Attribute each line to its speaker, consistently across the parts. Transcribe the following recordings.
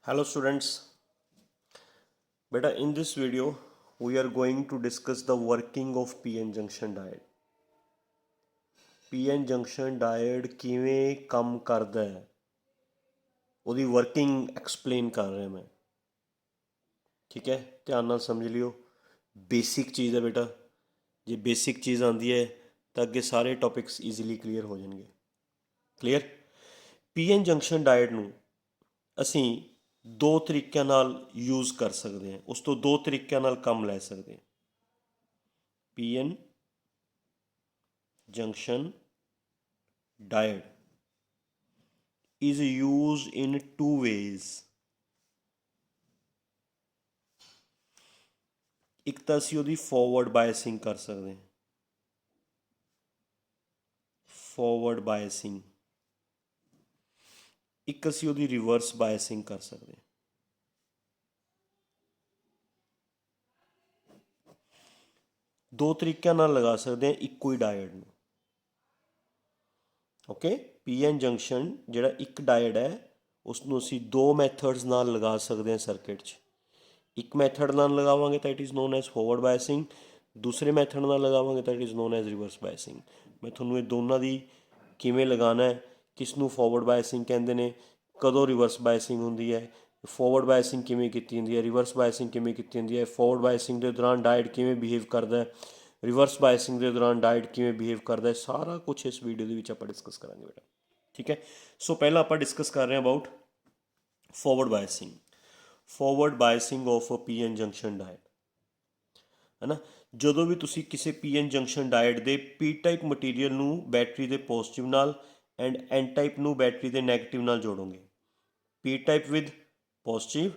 Speaker 1: Hello students, beta in this video we are going to discuss the working of PN junction diode. PN junction diode ਕਿਵੇਂ ਕੰਮ ਕਰਦਾ ਹੈ ਉਹਦੀ working explain ਕਰ ਰਿਹਾ ਮੈਂ। ਠੀਕ ਹੈ, ਧਿਆਨ ਨਾਲ ਸਮਝ ਲਿਓ। ਬੇਸਿਕ ਚੀਜ਼ ਹੈ ਬੇਟਾ, ਜੇ ਬੇਸਿਕ ਚੀਜ਼ ਆਉਂਦੀ ਹੈ ਤਾਂ ਅੱਗੇ ਸਾਰੇ ਟੌਪਿਕਸ ਈਜ਼ੀਲੀ ਕਲੀਅਰ ਹੋ ਜਾਣਗੇ। ਕਲੀਅਰ। PN ਜੰਕਸ਼ਨ ਡਾਇਡ ਨੂੰ ਅਸੀਂ ਦੋ ਤਰੀਕਿਆਂ ਨਾਲ ਯੂਜ਼ ਕਰ ਸਕਦੇ ਹਾਂ, ਉਸ ਤੋਂ ਦੋ ਤਰੀਕਿਆਂ ਨਾਲ ਕੰਮ ਲੈ ਸਕਦੇ ਹਾਂ। PN junction diode is used in two ways. ਇੱਕ ਤਾਂ ਅਸੀਂ ਉਹਦੀ ਫੋਰਵਰਡ ਬਾਇਸਿੰਗ ਕਰ ਸਕਦੇ ਹਾਂ, ਫੋਰਵਰਡ ਬਾਇਸਿੰਗ। ਇੱਕ ਅਸੀਂ ਉਹਦੀ ਰਿਵਰਸ ਬਾਇਸਿੰਗ ਕਰ ਸਕਦੇ ਹਾਂ। ਦੋ ਤਰੀਕਿਆਂ ਨਾਲ ਲਗਾ ਸਕਦੇ ਹਾਂ ਇੱਕੋ ਹੀ ਡਾਇਡ ਨੂੰ। ਓਕੇ, PN ਜੰਕਸ਼ਨ ਜਿਹੜਾ ਇੱਕ ਡਾਇਡ ਹੈ ਉਸ ਨੂੰ ਅਸੀਂ ਦੋ ਮੈਥਡਸ ਨਾਲ ਲਗਾ ਸਕਦੇ ਹਾਂ ਸਰਕਿਟ 'ਚ। ਇੱਕ ਮੈਥਡ ਨਾਲ ਲਗਾਵਾਂਗੇ ਤਾਂ it is known as forward biasing, ਦੂਸਰੇ ਮੈਥਡ ਨਾਲ ਲਗਾਵਾਂਗੇ ਤਾਂ it is known as reverse biasing. ਮੈਂ ਤੁਹਾਨੂੰ ਇਹ ਦੋਨਾਂ ਦੀ ਕਿਵੇਂ ਲਗਾਉਣਾ ਹੈ, ਕਿਸ ਨੂੰ ਫੋਰਵਰਡ ਬਾਇਸਿੰਗ ਕਹਿੰਦੇ ਨੇ, ਕਦੋਂ ਰਿਵਰਸ ਬਾਇਸਿੰਗ ਹੁੰਦੀ ਹੈ, ਫੋਰਵਰਡ ਬਾਇਸਿੰਗ ਕਿਵੇਂ ਕੀਤੀ ਹੁੰਦੀ ਹੈ, ਰਿਵਰਸ ਬਾਇਸਿੰਗ ਕਿਵੇਂ ਕੀਤੀ ਹੁੰਦੀ ਹੈ, ਫੋਰਵਰਡ ਬਾਇਸਿੰਗ ਦੇ ਦੌਰਾਨ ਡਾਇਡ ਕਿਵੇਂ ਬਿਹੇਵ ਕਰਦਾ ਹੈ, ਰਿਵਰਸ ਬਾਇਸਿੰਗ ਦੇ ਦੌਰਾਨ ਡਾਇਡ ਕਿਵੇਂ ਬਿਹੇਵ ਕਰਦਾ ਹੈ, ਸਾਰਾ ਕੁਝ ਇਸ ਵੀਡੀਓ ਦੇ ਵਿੱਚ ਆਪਾਂ ਡਿਸਕਸ ਕਰਾਂਗੇ ਬੇਟਾ। ਠੀਕ ਹੈ, ਸੋ ਪਹਿਲਾਂ ਆਪਾਂ ਡਿਸਕਸ ਕਰ ਰਹੇ ਹਾਂ about forward biasing. Forward biasing of a PN junction diode ਹੈ ਨਾ। ਜਦੋਂ ਵੀ ਤੁਸੀਂ ਕਿਸੇ PN ਜੰਕਸ਼ਨ ਡਾਇਡ ਦੇ P ਟਾਈਪ ਮਟੀਰੀਅਲ ਨੂੰ ਬੈਟਰੀ ਦੇ ਪੋਜ਼ਿਟਿਵ ਨਾਲ ਐਂਡ N ਟਾਈਪ ਨੂੰ ਬੈਟਰੀ ਦੇ ਨੈਗੇਟਿਵ ਨਾਲ ਜੋੜੋਗੇ, P type with positive,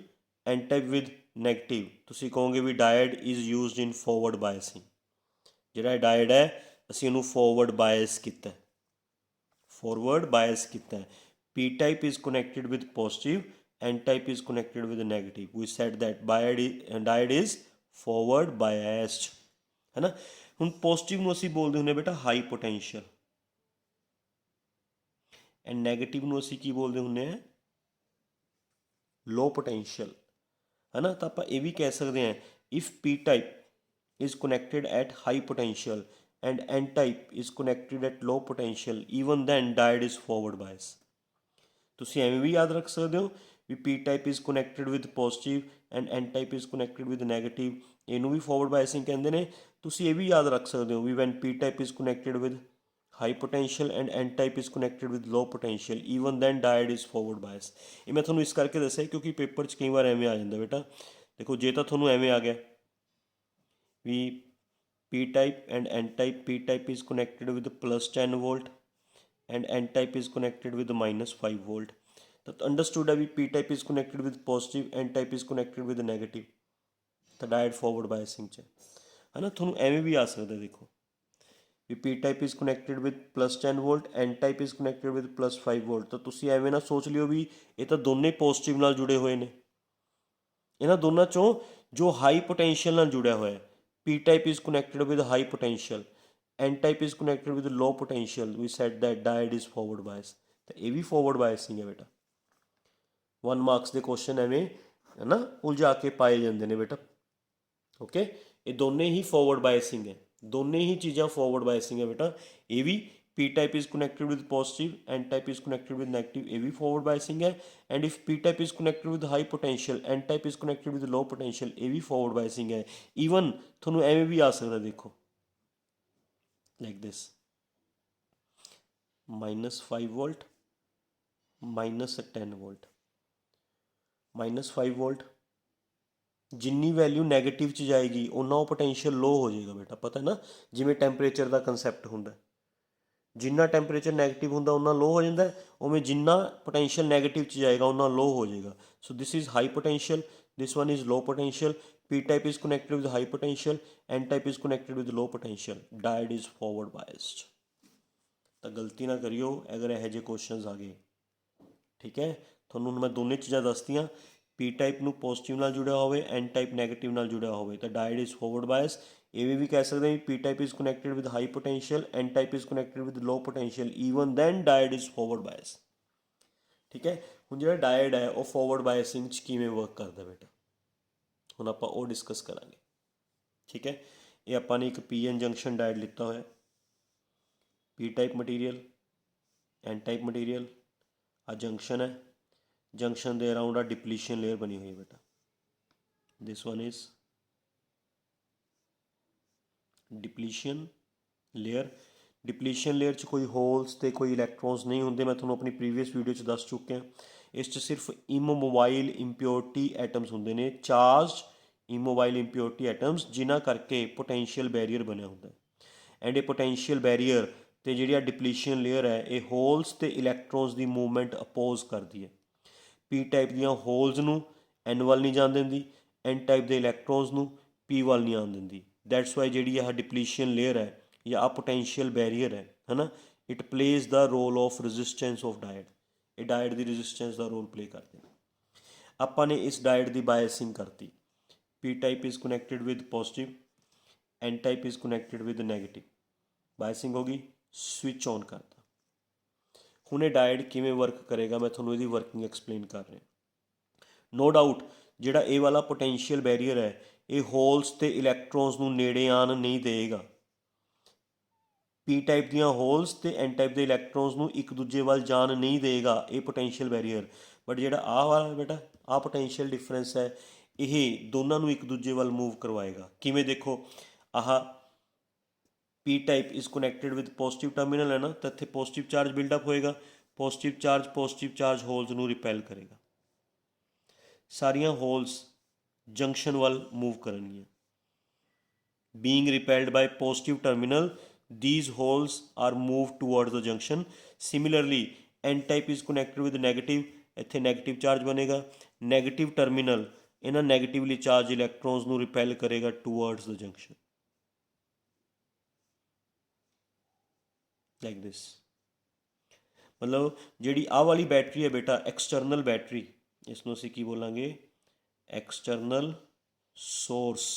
Speaker 1: N type with negative, ਤੁਸੀਂ ਕਹੋਗੇ ਵੀ diode is used in forward biasing. ਜਿਹੜਾ ਡਾਇਡ ਹੈ ਅਸੀਂ ਉਹਨੂੰ ਫੋਰਵਰਡ ਬਾਇਸ ਕੀਤਾ, ਫੋਰਵਰਡ ਬਾਇਸ ਕੀਤਾ। P type is connected with positive, N type is connected with negative. We said that diode is forward biased ਹੈ ਨਾ। ਹੁਣ ਪੋਜ਼ਿਟਿਵ ਨੂੰ ਅਸੀਂ ਬੋਲਦੇ ਹੁੰਦੇ ਬੇਟਾ ਹਾਈ ਪੋਟੈਂਸ਼ੀਅਲ, ਐਂਡ ਨੈਗੇਟਿਵ ਨੂੰ ਅਸੀਂ ਕੀ ਬੋਲਦੇ ਹੁੰਦੇ ਹਾਂ, ਲੋ ਪੋਟੈਂਸ਼ੀਅਲ ਹੈ ਨਾ। ਤਾਂ ਆਪਾਂ ਇਹ ਵੀ ਕਹਿ ਸਕਦੇ ਹਾਂ if P type is connected at high potential and N type is connected at low potential, even then diode is forward bias. ਤੁਸੀਂ ਐਵੇਂ ਵੀ ਯਾਦ ਰੱਖ ਸਕਦੇ ਹੋ ਵੀ P type is connected with positive and N type is connected with negative, ਇਹਨੂੰ ਵੀ forward ਬਾਇਸਿੰਗ ਕਹਿੰਦੇ ਨੇ। ਤੁਸੀਂ ਇਹ ਵੀ ਯਾਦ ਰੱਖ ਸਕਦੇ ਹੋ ਵੀ when P type is connected with high potential and N type is connected with low potential, even then diode is forward bias। ਇਹ ਮੈਂ ਤੁਹਾਨੂੰ ਇਸ ਕਰਕੇ ਦੱਸਿਆ ਕਿਉਂਕਿ ਪੇਪਰ 'ਚ ਕਈ ਵਾਰ ਐਵੇਂ ਆ ਜਾਂਦਾ ਬੇਟਾ। ਦੇਖੋ ਜੇ ਤਾਂ ਤੁਹਾਨੂੰ ਐਵੇਂ ਆ ਗਿਆ ਵੀ P type and N type, P type is connected with plus 10 volt and N type is connected with minus 5 volt, ਤਾਂ ਅੰਡਰਸਟੂਡ ਹੈ ਵੀ P type is connected with positive, N type is connected with negative, ਤਾਂ diode forward ਬਾਇਸਿੰਗ 'ਚ ਹੈ ਨਾ। ਤੁਹਾਨੂੰ ਐਵੇਂ ਵੀ ਆ ਸਕਦਾ ਦੇਖੋ ਵੀ P type is connected with plus 10 volt, N type is connected with plus 5 volt, ਤਾਂ ਤੁਸੀਂ ਐਵੇਂ ਨਾ ਸੋਚ ਲਿਓ ਵੀ ਇਹ ਤਾਂ ਦੋਨੇ ਪੋਜ਼ਿਟਿਵ ਨਾਲ ਜੁੜੇ ਹੋਏ ਨੇ। ਇਹਨਾਂ ਦੋਨਾਂ 'ਚੋਂ ਜੋ ਹਾਈ ਪੋਟੈਂਸ਼ੀਅਲ ਨਾਲ ਜੁੜਿਆ ਹੋਇਆ P type is connected with high potential, N type is connected with low potential, we said that diode is forward bias। ਤਾਂ ਇਹ ਵੀ ਫੋਰਵਰਡ ਬਾਇਸਿੰਗ ਹੈ ਬੇਟਾ। 1 ਮਾਰਕਸ ਦੇ ਕੁਐਸਚਨ ਐਵੇਂ ਹੈ ਨਾ ਉਲਝਾ ਕੇ ਪਾਏ ਜਾਂਦੇ ਨੇ ਬੇਟਾ। ਓਕੇ, ਇਹ ਦੋਨੇ ਹੀ ਫੋਰਵਰਡ ਬਾਇਸਿੰਗ ਹੈ, ਦੋਨੇ ਹੀ ਚੀਜ਼ਾਂ ਫੋਰਵਰਡ ਬਾਇਸਿੰਗ ਹੈ ਬੇਟਾ। ਇਹ ਵੀ P type is connected with positive, N type is connected with negative, ਇਹ ਵੀ forward biasing ਹੈ। and if P type is connected with high potential, N type is connected with low potential, ਇਹ ਵੀ forward biasing ਹੈ। even ਤੁਹਾਨੂੰ ਐਵੇਂ ਵੀ ਆ ਸਕਦਾ ਦੇਖੋ like this, -5 volt -10 volt, -5 volt ਜਿੰਨੀ ਵੈਲਿਊ ਨੈਗੇਟਿਵ 'ਚ ਜਾਏਗੀ ਉਨਾ ਉਹ ਪੋਟੈਂਸ਼ੀਅਲ ਲੋ ਹੋ ਜਾਏਗਾ ਬੇਟਾ। ਪਤਾ ਨਾ ਜਿਵੇਂ ਟੈਂਪਰੇਚਰ ਦਾ ਕੰਸੈਪਟ ਹੁੰਦਾ, ਜਿੰਨਾ ਟੈਂਪਰੇਚਰ ਨੈਗੇਟਿਵ ਹੁੰਦਾ ਉਨਾ ਲੋ ਹੋ ਜਾਂਦਾ, ਉਵੇਂ ਜਿੰਨਾ ਪੋਟੈਂਸ਼ੀਅਲ ਨੈਗੇਟਿਵ 'ਚ ਜਾਏਗਾ ਉਨਾ ਲੋ ਹੋ ਜਾਏਗਾ। So this is high potential, this one is low potential. P type is connected with high potential, N type is connected with low potential, diode is forward biased। ਤਾਂ ਗਲਤੀ ਨਾ ਕਰਿਓ ਅਗਰ ਇਹੋ ਜਿਹੇ ਕੁਐਸਚਨਸ ਆ ਗਏ। ਠੀਕ ਹੈ, ਤੁਹਾਨੂੰ ਮੈਂ ਦੋਨੇ ਚੀਜ਼ਾਂ ਦੱਸਤੀਆਂ। P ਟਾਈਪ ਨੂੰ ਪੋਜ਼ਿਟਿਵ ਨਾਲ ਜੁੜਿਆ ਹੋਵੇ, N ਟਾਈਪ ਨੈਗੇਟਿਵ ਨਾਲ ਜੁੜਿਆ ਹੋਵੇ ਤਾਂ ਡਾਇਡ ਇਜ਼ ਫੋਰਵਰਡ ਬਾਇਸ। ਇਹ ਵੀ ਕਹਿ ਸਕਦੇ ਹਾਂ P type is connected with high potential, N type is connected with low potential, even then diode is forward bias. ठीक है। ਹੁਣ ਜਿਹੜਾ ਡਾਇਡ ਹੈ ਉਹ ਫੋਰਵਰਡ ਬਾਇਸਿੰਗ 'ਚ ਕਿਵੇਂ ਵਰਕ ਕਰਦਾ ਬੇਟਾ, ਹੁਣ ਆਪਾਂ ਉਹ ਡਿਸਕਸ ਕਰਾਂਗੇ। ਠੀਕ ਹੈ, ਇਹ ਆਪਾਂ ਨੇ ਇੱਕ PN ਜੰਕਸ਼ਨ ਡਾਇਡ ਲਿੱਤਾ ਹੋਇਆ, P type material, N type material, ਆ ਜੰਕਸ਼ਨ ਹੈ, ਜੰਕਸ਼ਨ ਦੇ ਅਰਾਊਂਡ ਆ ਡਿਪਲੀਸ਼ਨ ਲੇਅਰ ਬਣੀ ਹੋਈ ਹੈ ਬੇਟਾ, ਦਿਸ one is depletion layer. Depletion layer 'ਚ ਕੋਈ ਹੋਲਸ ਅਤੇ ਕੋਈ ਇਲੈਕਟ੍ਰੋਨਸ ਨਹੀਂ ਹੁੰਦੇ, ਮੈਂ ਤੁਹਾਨੂੰ ਆਪਣੀ ਪ੍ਰੀਵੀਅਸ ਵੀਡੀਓ 'ਚ ਦੱਸ ਚੁੱਕਿਆ। ਇਸ 'ਚ ਸਿਰਫ ਇਮੋਬਾਈਲ ਇੰਪਿਓਰਟੀ ਐਟਮਸ ਹੁੰਦੇ ਨੇ, ਚਾਰਜਡ ਇਮੋਬਾਈਲ ਇੰਪਿਓਰਟੀ ਐਟਮਸ, ਜਿਨ੍ਹਾਂ ਕਰਕੇ ਪੋਟੈਂਸ਼ੀਅਲ ਬੈਰੀਅਰ ਬਣਿਆ ਹੁੰਦਾ। ਐਂਡ ਇਹ ਪੋਟੈਂਸ਼ੀਅਲ ਬੈਰੀਅਰ ਅਤੇ ਜਿਹੜੀ ਆ ਡਿਪਲੀਸ਼ਨ ਲੇਅਰ ਹੈ, ਇਹ ਹੋਲਸ ਅਤੇ ਇਲੈਕਟ੍ਰੋਨਸ ਦੀ ਮੂਵਮੈਂਟ ਅਪੋਜ਼ ਕਰਦੀ ਹੈ। P ਟਾਈਪ ਦੀਆਂ ਹੋਲਸ ਨੂੰ N ਵੱਲ ਨਹੀਂ ਜਾਣ ਦਿੰਦੀ, N ਟਾਈਪ ਦੇ ਇਲੈਕਟ੍ਰੋਨਸ ਨੂੰ P ਵੱਲ ਨਹੀਂ ਆਉਣ ਦਿੰਦੀ। ਦੈਟਸ ਵਾਈ ਜਿਹੜੀ ਆਹ ਡਿਪਲੀਸ਼ਨ ਲੇਅਰ ਹੈ ਜਾਂ ਆ ਪੋਟੈਂਸ਼ੀਅਲ ਬੈਰੀਅਰ ਹੈ ਨਾ, it plays the role of resistance of diode. ਇਹ ਡਾਇਡ ਦੀ ਰੈਜ਼ਿਸਟੈਂਸ ਦਾ ਰੋਲ ਪਲੇ ਕਰਦੇ ਨੇ। ਆਪਾਂ ਨੇ ਇਸ ਡਾਇਡ ਦੀ ਬਾਇਸਿੰਗ ਕਰਤੀ, P type is connected with positive, N type is connected with negative. Biasing ਹੋ ਗਈ, ਸਵਿਚ ਔਨ ਕਰਤਾ। ਹੁਣ ਇਹ ਡਾਇਡ ਕਿਵੇਂ ਵਰਕ ਕਰੇਗਾ, ਮੈਂ ਤੁਹਾਨੂੰ ਇਹਦੀ ਵਰਕਿੰਗ ਐਕਸਪਲੇਨ ਕਰ ਰਿਹਾ। ਨੋ ਡਾਊਟ ਜਿਹੜਾ ਇਹ ਵਾਲਾ ਪੋਟੈਂਸ਼ੀਅਲ ਬੈਰੀਅਰ ਹੈ, ਇਹ ਹੋਲਸ ਅਤੇ ਇਲੈਕਟ੍ਰੋਨਸ ਨੂੰ ਨੇੜੇ ਆਉਣ ਨਹੀਂ ਦੇਗਾ। P ਟਾਈਪ ਦੀਆਂ ਹੋਲਸ ਅਤੇ N ਟਾਈਪ ਦੇ ਇਲੈਕਟ੍ਰੋਨਸ ਨੂੰ ਇੱਕ ਦੂਜੇ ਵੱਲ ਜਾਣ ਨਹੀਂ ਦੇਗਾ ਇਹ ਪੋਟੈਂਸ਼ੀਅਲ ਬੈਰੀਅਰ। ਬਟ ਜਿਹੜਾ ਆਹ ਵਾਲਾ ਬੇਟਾ ਆਹ ਪੋਟੈਂਸ਼ੀਅਲ ਡਿਫਰੈਂਸ ਹੈ, ਇਹ ਦੋਨਾਂ ਨੂੰ ਇੱਕ ਦੂਜੇ ਵੱਲ ਮੂਵ ਕਰਵਾਏਗਾ। ਕਿਵੇਂ ਦੇਖੋ, ਆਹ P type is connected with positive terminal ਹੈ ਨਾ, ਤਾਂ ਇੱਥੇ ਪੋਜ਼ਿਟਿਵ ਚਾਰਜ ਬਿਲਡਅਪ ਹੋਏਗਾ, ਪੋਜ਼ਿਟਿਵ ਚਾਰਜ ਹੋਲਸ ਨੂੰ ਰਿਪੈਲ ਕਰੇਗਾ। ਸਾਰੀਆਂ ਹੋਲਸ ਜੰਕਸ਼ਨ ਵੱਲ ਮੂਵ ਕਰਨਗੀਆਂ। Being repelled by positive terminal, these holes are moved towards the junction. Similarly, N type is connected with negative, ਇੱਥੇ ਨੈਗੇਟਿਵ ਚਾਰਜ ਬਣੇਗਾ। Negative terminal ਇਹਨਾਂ negatively charge electrons ਨੂੰ repel ਕਰੇਗਾ towards the junction, like this. ਮਤਲਬ ਜਿਹੜੀ ਆਹ ਵਾਲੀ battery ਹੈ ਬੇਟਾ, ਐਕਸਟਰਨਲ ਬੈਟਰੀ, ਇਸ ਨੂੰ ਅਸੀਂ ਕੀ ਬੋਲਾਂਗੇ, ਐਕਸਟਰਨਲ ਸੋਰਸ।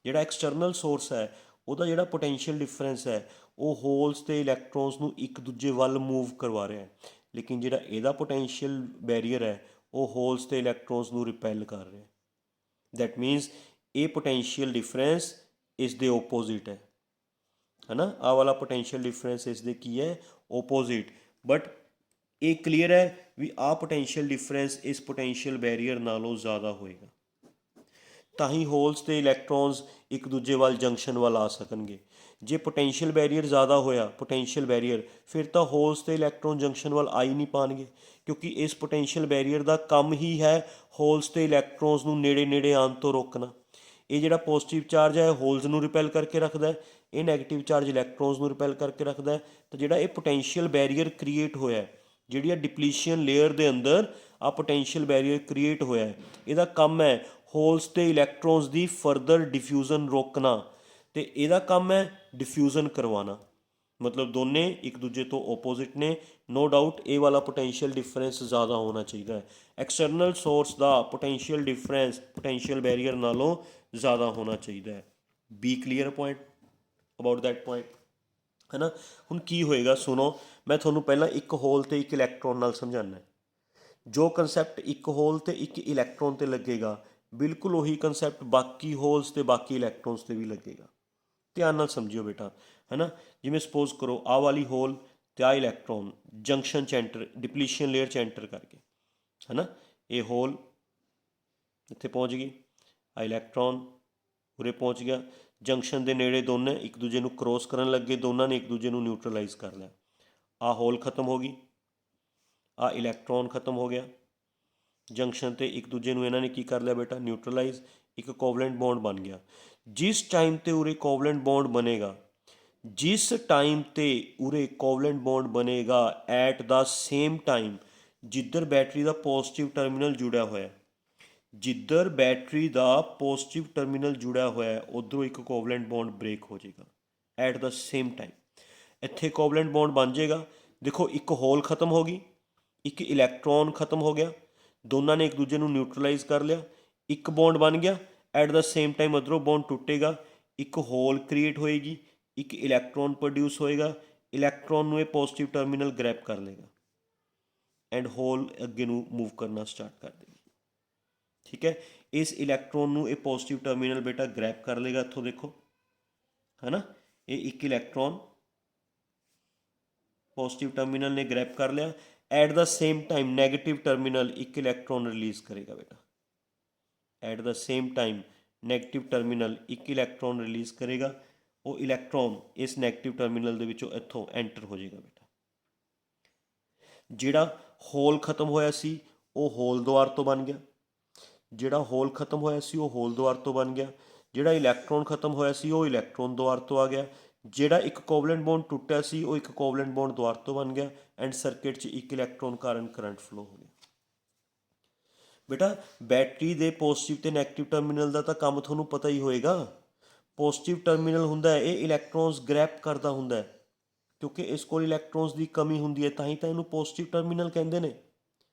Speaker 1: ਜਿਹੜਾ ਐਕਸਟਰਨਲ ਸੋਰਸ ਹੈ ਉਹਦਾ ਜਿਹੜਾ ਪੋਟੈਂਸ਼ੀਅਲ ਡਿਫਰੈਂਸ ਹੈ ਉਹ ਹੋਲਸ ਅਤੇ ਇਲੈਕਟ੍ਰੋਨਸ ਨੂੰ ਇੱਕ ਦੂਜੇ ਵੱਲ ਮੂਵ ਕਰਵਾ ਰਿਹਾ ਹੈ। ਲੇਕਿਨ ਜਿਹੜਾ ਇਹਦਾ ਪੋਟੈਂਸ਼ੀਅਲ ਬੈਰੀਅਰ ਹੈ ਉਹ ਹੋਲਸ ਅਤੇ ਇਲੈਕਟ੍ਰੋਨਸ ਨੂੰ ਰਿਪੈਲ ਕਰ ਰਿਹਾ। ਦੈਟ ਮੀਨਸ ਇਹ ਪੋਟੈਂਸ਼ੀਅਲ ਡਿਫਰੈਂਸ ਇਸ ਦੇ ਓਪੋਜ਼ਿਟ ਹੈ ਨਾ, ਆਹ ਵਾਲਾ ਪੋਟੈਂਸ਼ੀਅਲ ਡਿਫਰੈਂਸ ਇਸ ਦੇ ਕੀ ਹੈ, ਓਪੋਜ਼ਿਟ। ਬਟ ਇਹ ਕਲੀਅਰ ਹੈ ਵੀ ਆਹ ਪੋਟੈਂਸ਼ੀਅਲ ਡਿਫਰੈਂਸ ਇਸ ਪੋਟੈਂਸ਼ੀਅਲ ਬੈਰੀਅਰ ਨਾਲੋਂ ਜ਼ਿਆਦਾ ਹੋਏਗਾ, ਤਾਂ ਹੀ ਹੋਲਸ ਅਤੇ ਇਲੈਕਟ੍ਰੋਨਸ ਇੱਕ ਦੂਜੇ ਵੱਲ ਜੰਕਸ਼ਨ ਵੱਲ ਆ ਸਕਣਗੇ। ਜੇ ਪੋਟੈਂਸ਼ੀਅਲ ਬੈਰੀਅਰ ਜ਼ਿਆਦਾ ਹੋਇਆ, ਪੋਟੈਂਸ਼ੀਅਲ ਬੈਰੀਅਰ, ਫਿਰ ਤਾਂ ਹੋਲਸ ਅਤੇ ਇਲੈਕਟ੍ਰੋਨ ਜੰਕਸ਼ਨ ਵੱਲ ਆ ਹੀ ਨਹੀਂ ਪਾਉਣਗੇ, ਕਿਉਂਕਿ ਇਸ ਪੋਟੈਂਸ਼ੀਅਲ ਬੈਰੀਅਰ ਦਾ ਕੰਮ ਹੀ ਹੈ ਹੋਲਸ ਅਤੇ ਇਲੈਕਟ੍ਰੋਨਸ ਨੂੰ ਨੇੜੇ ਆਉਣ ਤੋਂ ਰੋਕਣਾ। ਇਹ ਜਿਹੜਾ ਪੋਜ਼ੀਟਿਵ ਚਾਰਜ ਹੈ ਹੋਲਸ ਨੂੰ ਰਿਪੈਲ ਕਰਕੇ ਰੱਖਦਾ, ਇਹ ਨੈਗੇਟਿਵ ਚਾਰਜ ਇਲੈਕਟ੍ਰੋਨਸ ਨੂੰ ਰਿਪੈਲ ਕਰਕੇ ਰੱਖਦਾ। ਤਾਂ ਜਿਹੜਾ ਇਹ ਪੋਟੈਂਸ਼ੀਅਲ ਬੈਰੀਅਰ ਕ੍ਰੀਏਟ ਹੋਇਆ, ਜਿਹੜੀ ਆ ਡਿਪਲੀਸ਼ਨ ਲੇਅਰ ਦੇ ਅੰਦਰ ਆ ਪੋਟੈਂਸ਼ੀਅਲ ਬੈਰੀਅਰ ਕ੍ਰੀਏਟ ਹੋਇਆ, ਇਹਦਾ ਕੰਮ ਹੈ ਹੋਲਸ ਅਤੇ ਇਲੈਕਟ੍ਰੋਨਸ ਦੀ ਫਰਦਰ ਡਿਫਿਊਜ਼ਨ ਰੋਕਣਾ, ਅਤੇ ਇਹਦਾ ਕੰਮ ਹੈ ਡਿਫਿਊਜ਼ਨ ਕਰਵਾਉਣਾ। ਮਤਲਬ ਦੋਨੇ ਇੱਕ ਦੂਜੇ ਤੋਂ ਓਪੋਜ਼ਿਟ ਨੇ। ਨੋ ਡਾਊਟ ਇਹ ਵਾਲਾ ਪੋਟੈਂਸ਼ੀਅਲ ਡਿਫਰੈਂਸ ਜ਼ਿਆਦਾ ਹੋਣਾ ਚਾਹੀਦਾ ਹੈ। ਐਕਸਟਰਨਲ ਸੋਰਸ ਦਾ ਪੋਟੈਂਸ਼ੀਅਲ ਡਿਫਰੈਂਸ ਪੋਟੈਂਸ਼ੀਅਲ ਬੈਰੀਅਰ ਨਾਲੋਂ ਜ਼ਿਆਦਾ ਹੋਣਾ ਚਾਹੀਦਾ ਹੈ। B clear point about that point, ਹੈ ਨਾ। ਹੁਣ ਕੀ ਹੋਏਗਾ ਸੁਣੋ, ਮੈਂ ਤੁਹਾਨੂੰ ਪਹਿਲਾਂ ਇੱਕ ਹੋਲ ਅਤੇ ਇੱਕ ਇਲੈਕਟ੍ਰੋਨ ਨਾਲ ਸਮਝਾਉਣਾ। ਜੋ ਕੰਸੈਪਟ ਇੱਕ ਹੋਲ ਅਤੇ ਇੱਕ ਇਲੈਕਟ੍ਰੋਨ 'ਤੇ ਲੱਗੇਗਾ, ਬਿਲਕੁਲ ਉਹੀ ਕੰਸੈਪਟ ਬਾਕੀ ਹੋਲਸ ਅਤੇ ਬਾਕੀ ਇਲੈਕਟ੍ਰੋਨਸ 'ਤੇ ਵੀ ਲੱਗੇਗਾ। ਧਿਆਨ ਨਾਲ ਸਮਝਿਓ ਬੇਟਾ, ਹੈ ਨਾ। ਜਿਵੇਂ ਸਪੋਜ਼ ਕਰੋ ਆਹ ਵਾਲੀ ਹੋਲ ਅਤੇ ਆਹ ਇਲੈਕਟ੍ਰੋਨ ਜੰਕਸ਼ਨ 'ਚ ਐਂਟਰ, ਡਿਪਲੀਸ਼ਨ ਲੇਅਰ 'ਚ ਐਂਟਰ ਕਰਕੇ, ਹੈ ਨਾ। ਇਹ ਹੋਲ ਇੱਥੇ ਪਹੁੰਚ ਗਈ, ਆਹ ਇਲੈਕਟ੍ਰੋਨ ਉਰੇ ਪਹੁੰਚ ਗਿਆ, ਜੰਕਸ਼ਨ ਦੇ ਨੇੜੇ ਦੋਨੇ ਇੱਕ ਦੂਜੇ ਨੂੰ ਕ੍ਰੋਸ ਕਰਨ ਲੱਗੇ, ਦੋਨਾਂ ਨੇ ਇੱਕ ਦੂਜੇ ਨੂੰ ਨਿਊਟਰਲਾਈਜ਼ ਕਰ ਲਿਆ। ਆਹ ਹੋਲ ਖਤਮ ਹੋ ਗਈ, ਆਹ ਇਲੈਕਟ੍ਰੋਨ ਖਤਮ ਹੋ ਗਿਆ। ਜੰਕਸ਼ਨ 'ਤੇ ਇੱਕ ਦੂਜੇ ਨੂੰ ਇਹਨਾਂ ਨੇ ਕੀ ਕਰ ਲਿਆ ਬੇਟਾ, ਨਿਊਟਰਲਾਈਜ਼, ਇੱਕ ਕੋਵਲੈਂਟ ਬੌਂਡ ਬਣ ਗਿਆ। ਜਿਸ ਟਾਈਮ 'ਤੇ ਉਰੇ ਕੋਵਲੈਂਟ ਬੌਂਡ ਬਣੇਗਾ, ਜਿਸ ਟਾਈਮ 'ਤੇ ਉਰੇ ਕੋਵਲੈਂਟ ਬੌਂਡ ਬਣੇਗਾ ਐਟ ਦਾ ਸੇਮ ਟਾਈਮ ਜਿੱਧਰ ਬੈਟਰੀ ਦਾ ਪੋਜ਼ੀਟਿਵ ਟਰਮੀਨਲ ਜੁੜਿਆ ਹੋਇਆ, ਜਿੱਧਰ ਬੈਟਰੀ ਦਾ ਪੋਜ਼ੀਟਿਵ ਟਰਮੀਨਲ ਜੁੜਿਆ ਹੋਇਆ ਉੱਧਰੋਂ ਇੱਕ ਕੋਵਲੈਂਟ ਬੌਂਡ ਬ੍ਰੇਕ ਹੋ ਜਾਏਗਾ ਐਟ ਦਾ ਸੇਮ ਟਾਈਮ। ਇੱਥੇ ਕੋਵਲੈਂਟ ਬੌਂਡ ਬਣ ਜਾਏਗਾ। ਦੇਖੋ ਇੱਕ ਹੋਲ ਖਤਮ ਹੋ ਗਈ, ਇੱਕ ਇਲੈਕਟ੍ਰੋਨ ਖਤਮ ਹੋ ਗਿਆ, ਦੋਨਾਂ ਨੇ ਇੱਕ ਦੂਜੇ ਨੂੰ ਨਿਊਟਰਲਾਈਜ਼ ਕਰ ਲਿਆ, ਇੱਕ ਬੌਂਡ ਬਣ ਗਿਆ। ਐਟ ਦਾ ਸੇਮ ਟਾਈਮ ਉੱਧਰੋਂ ਬੌਂਡ ਟੁੱਟੇਗਾ, ਇੱਕ ਹੋਲ ਕ੍ਰੀਏਟ ਹੋਏਗੀ, ਇੱਕ ਇਲੈਕਟ੍ਰੋਨ ਪ੍ਰੋਡਿਊਸ ਹੋਏਗਾ। ਇਲੈਕਟ੍ਰੋਨ ਨੂੰ ਇਹ ਪੋਜ਼ੀਟਿਵ ਟਰਮੀਨਲ ਗ੍ਰੈਬ ਕਰ ਲਏਗਾ, ਐਂਡ ਹੋਲ ਅੱਗੇ ਨੂੰ ਮੂਵ ਕਰਨਾ ਸਟਾਰਟ ਕਰ ਦੇਗੀ। ਠੀਕ ਹੈ, ਇਸ ਇਲੈਕਟ੍ਰੋਨ ਨੂੰ ਇਹ ਪੋਜ਼ਿਟਿਵ ਟਰਮੀਨਲ ਬੇਟਾ ਗ੍ਰੈਬ ਕਰ ਲੇਗਾ। ਇੱਥੋਂ ਦੇਖੋ ਹੈ ਨਾ, ਇਹ ਇੱਕ ਇਲੈਕਟ੍ਰੋਨ ਪੋਜ਼ਿਟਿਵ ਟਰਮੀਨਲ ਨੇ ਗ੍ਰੈਬ ਕਰ ਲਿਆ। At the same time negative terminal ਇੱਕ ਇਲੈਕਟ੍ਰੋਨ ਰਿਲੀਜ਼ ਕਰੇਗਾ ਬੇਟਾ। At the same time negative terminal ਇੱਕ ਇਲੈਕਟ੍ਰੋਨ ਰਿਲੀਜ਼ ਕਰੇਗਾ। ਉਹ ਇਲੈਕਟ੍ਰੋਨ ਇਸ ਨੈਗੇਟਿਵ ਟਰਮੀਨਲ ਦੇ ਵਿੱਚੋਂ ਇੱਥੋਂ ਐਂਟਰ ਹੋ ਜਾਏਗਾ ਬੇਟਾ। ਜਿਹੜਾ ਹੋਲ ਖਤਮ ਹੋਇਆ ਸੀ ਉਹ ਹੋਲ ਦੁਆਰ ਤੋਂ ਬਣ ਗਿਆ। ਜਿਹੜਾ ਹੋਲ ਖਤਮ ਹੋਇਆ ਸੀ ਉਹ ਹੋਲ ਦੁਆਰ ਤੋਂ ਬਣ ਗਿਆ। ਜਿਹੜਾ ਇਲੈਕਟ੍ਰੋਨ ਖਤਮ ਹੋਇਆ ਸੀ ਉਹ ਇਲੈਕਟ੍ਰੋਨ ਦੁਆਰ ਤੋਂ ਆ ਗਿਆ। ਜਿਹੜਾ ਇੱਕ ਕੋਵਲੈਂਟ ਬੌਂਡ ਟੁੱਟਿਆ ਸੀ ਉਹ ਇੱਕ ਕੋਵਲੈਂਟ ਬੌਂਡ ਦੁਆਰ ਤੋਂ ਬਣ ਗਿਆ। ਐਂਡ ਸਰਕਿਟ 'ਚ ਇੱਕ ਇਲੈਕਟ੍ਰੋਨ ਕਾਰਨ ਕਰੰਟ ਫਲੋ ਹੋ ਗਿਆ। ਬੇਟਾ ਬੈਟਰੀ ਦੇ ਪੋਜ਼ਿਟਿਵ ਅਤੇ ਨੈਗੇਟਿਵ ਟਰਮੀਨਲ ਦਾ ਤਾਂ ਕੰਮ ਤੁਹਾਨੂੰ ਪਤਾ ਹੀ ਹੋਏਗਾ। ਪੋਜ਼ਿਟਿਵ ਟਰਮੀਨਲ ਹੁੰਦਾ ਇਹ ਇਲੈਕਟ੍ਰੋਨਸ ਗ੍ਰੈਬ ਕਰਦਾ ਹੁੰਦਾ, ਕਿਉਂਕਿ ਇਸ ਕੋਲ ਇਲੈਕਟ੍ਰੋਨਸ ਦੀ ਕਮੀ ਹੁੰਦੀ ਹੈ, ਤਾਂ ਹੀ ਤਾਂ ਇਹਨੂੰ ਪੋਜ਼ਿਟਿਵ ਟਰਮੀਨਲ ਕਹਿੰਦੇ ਨੇ।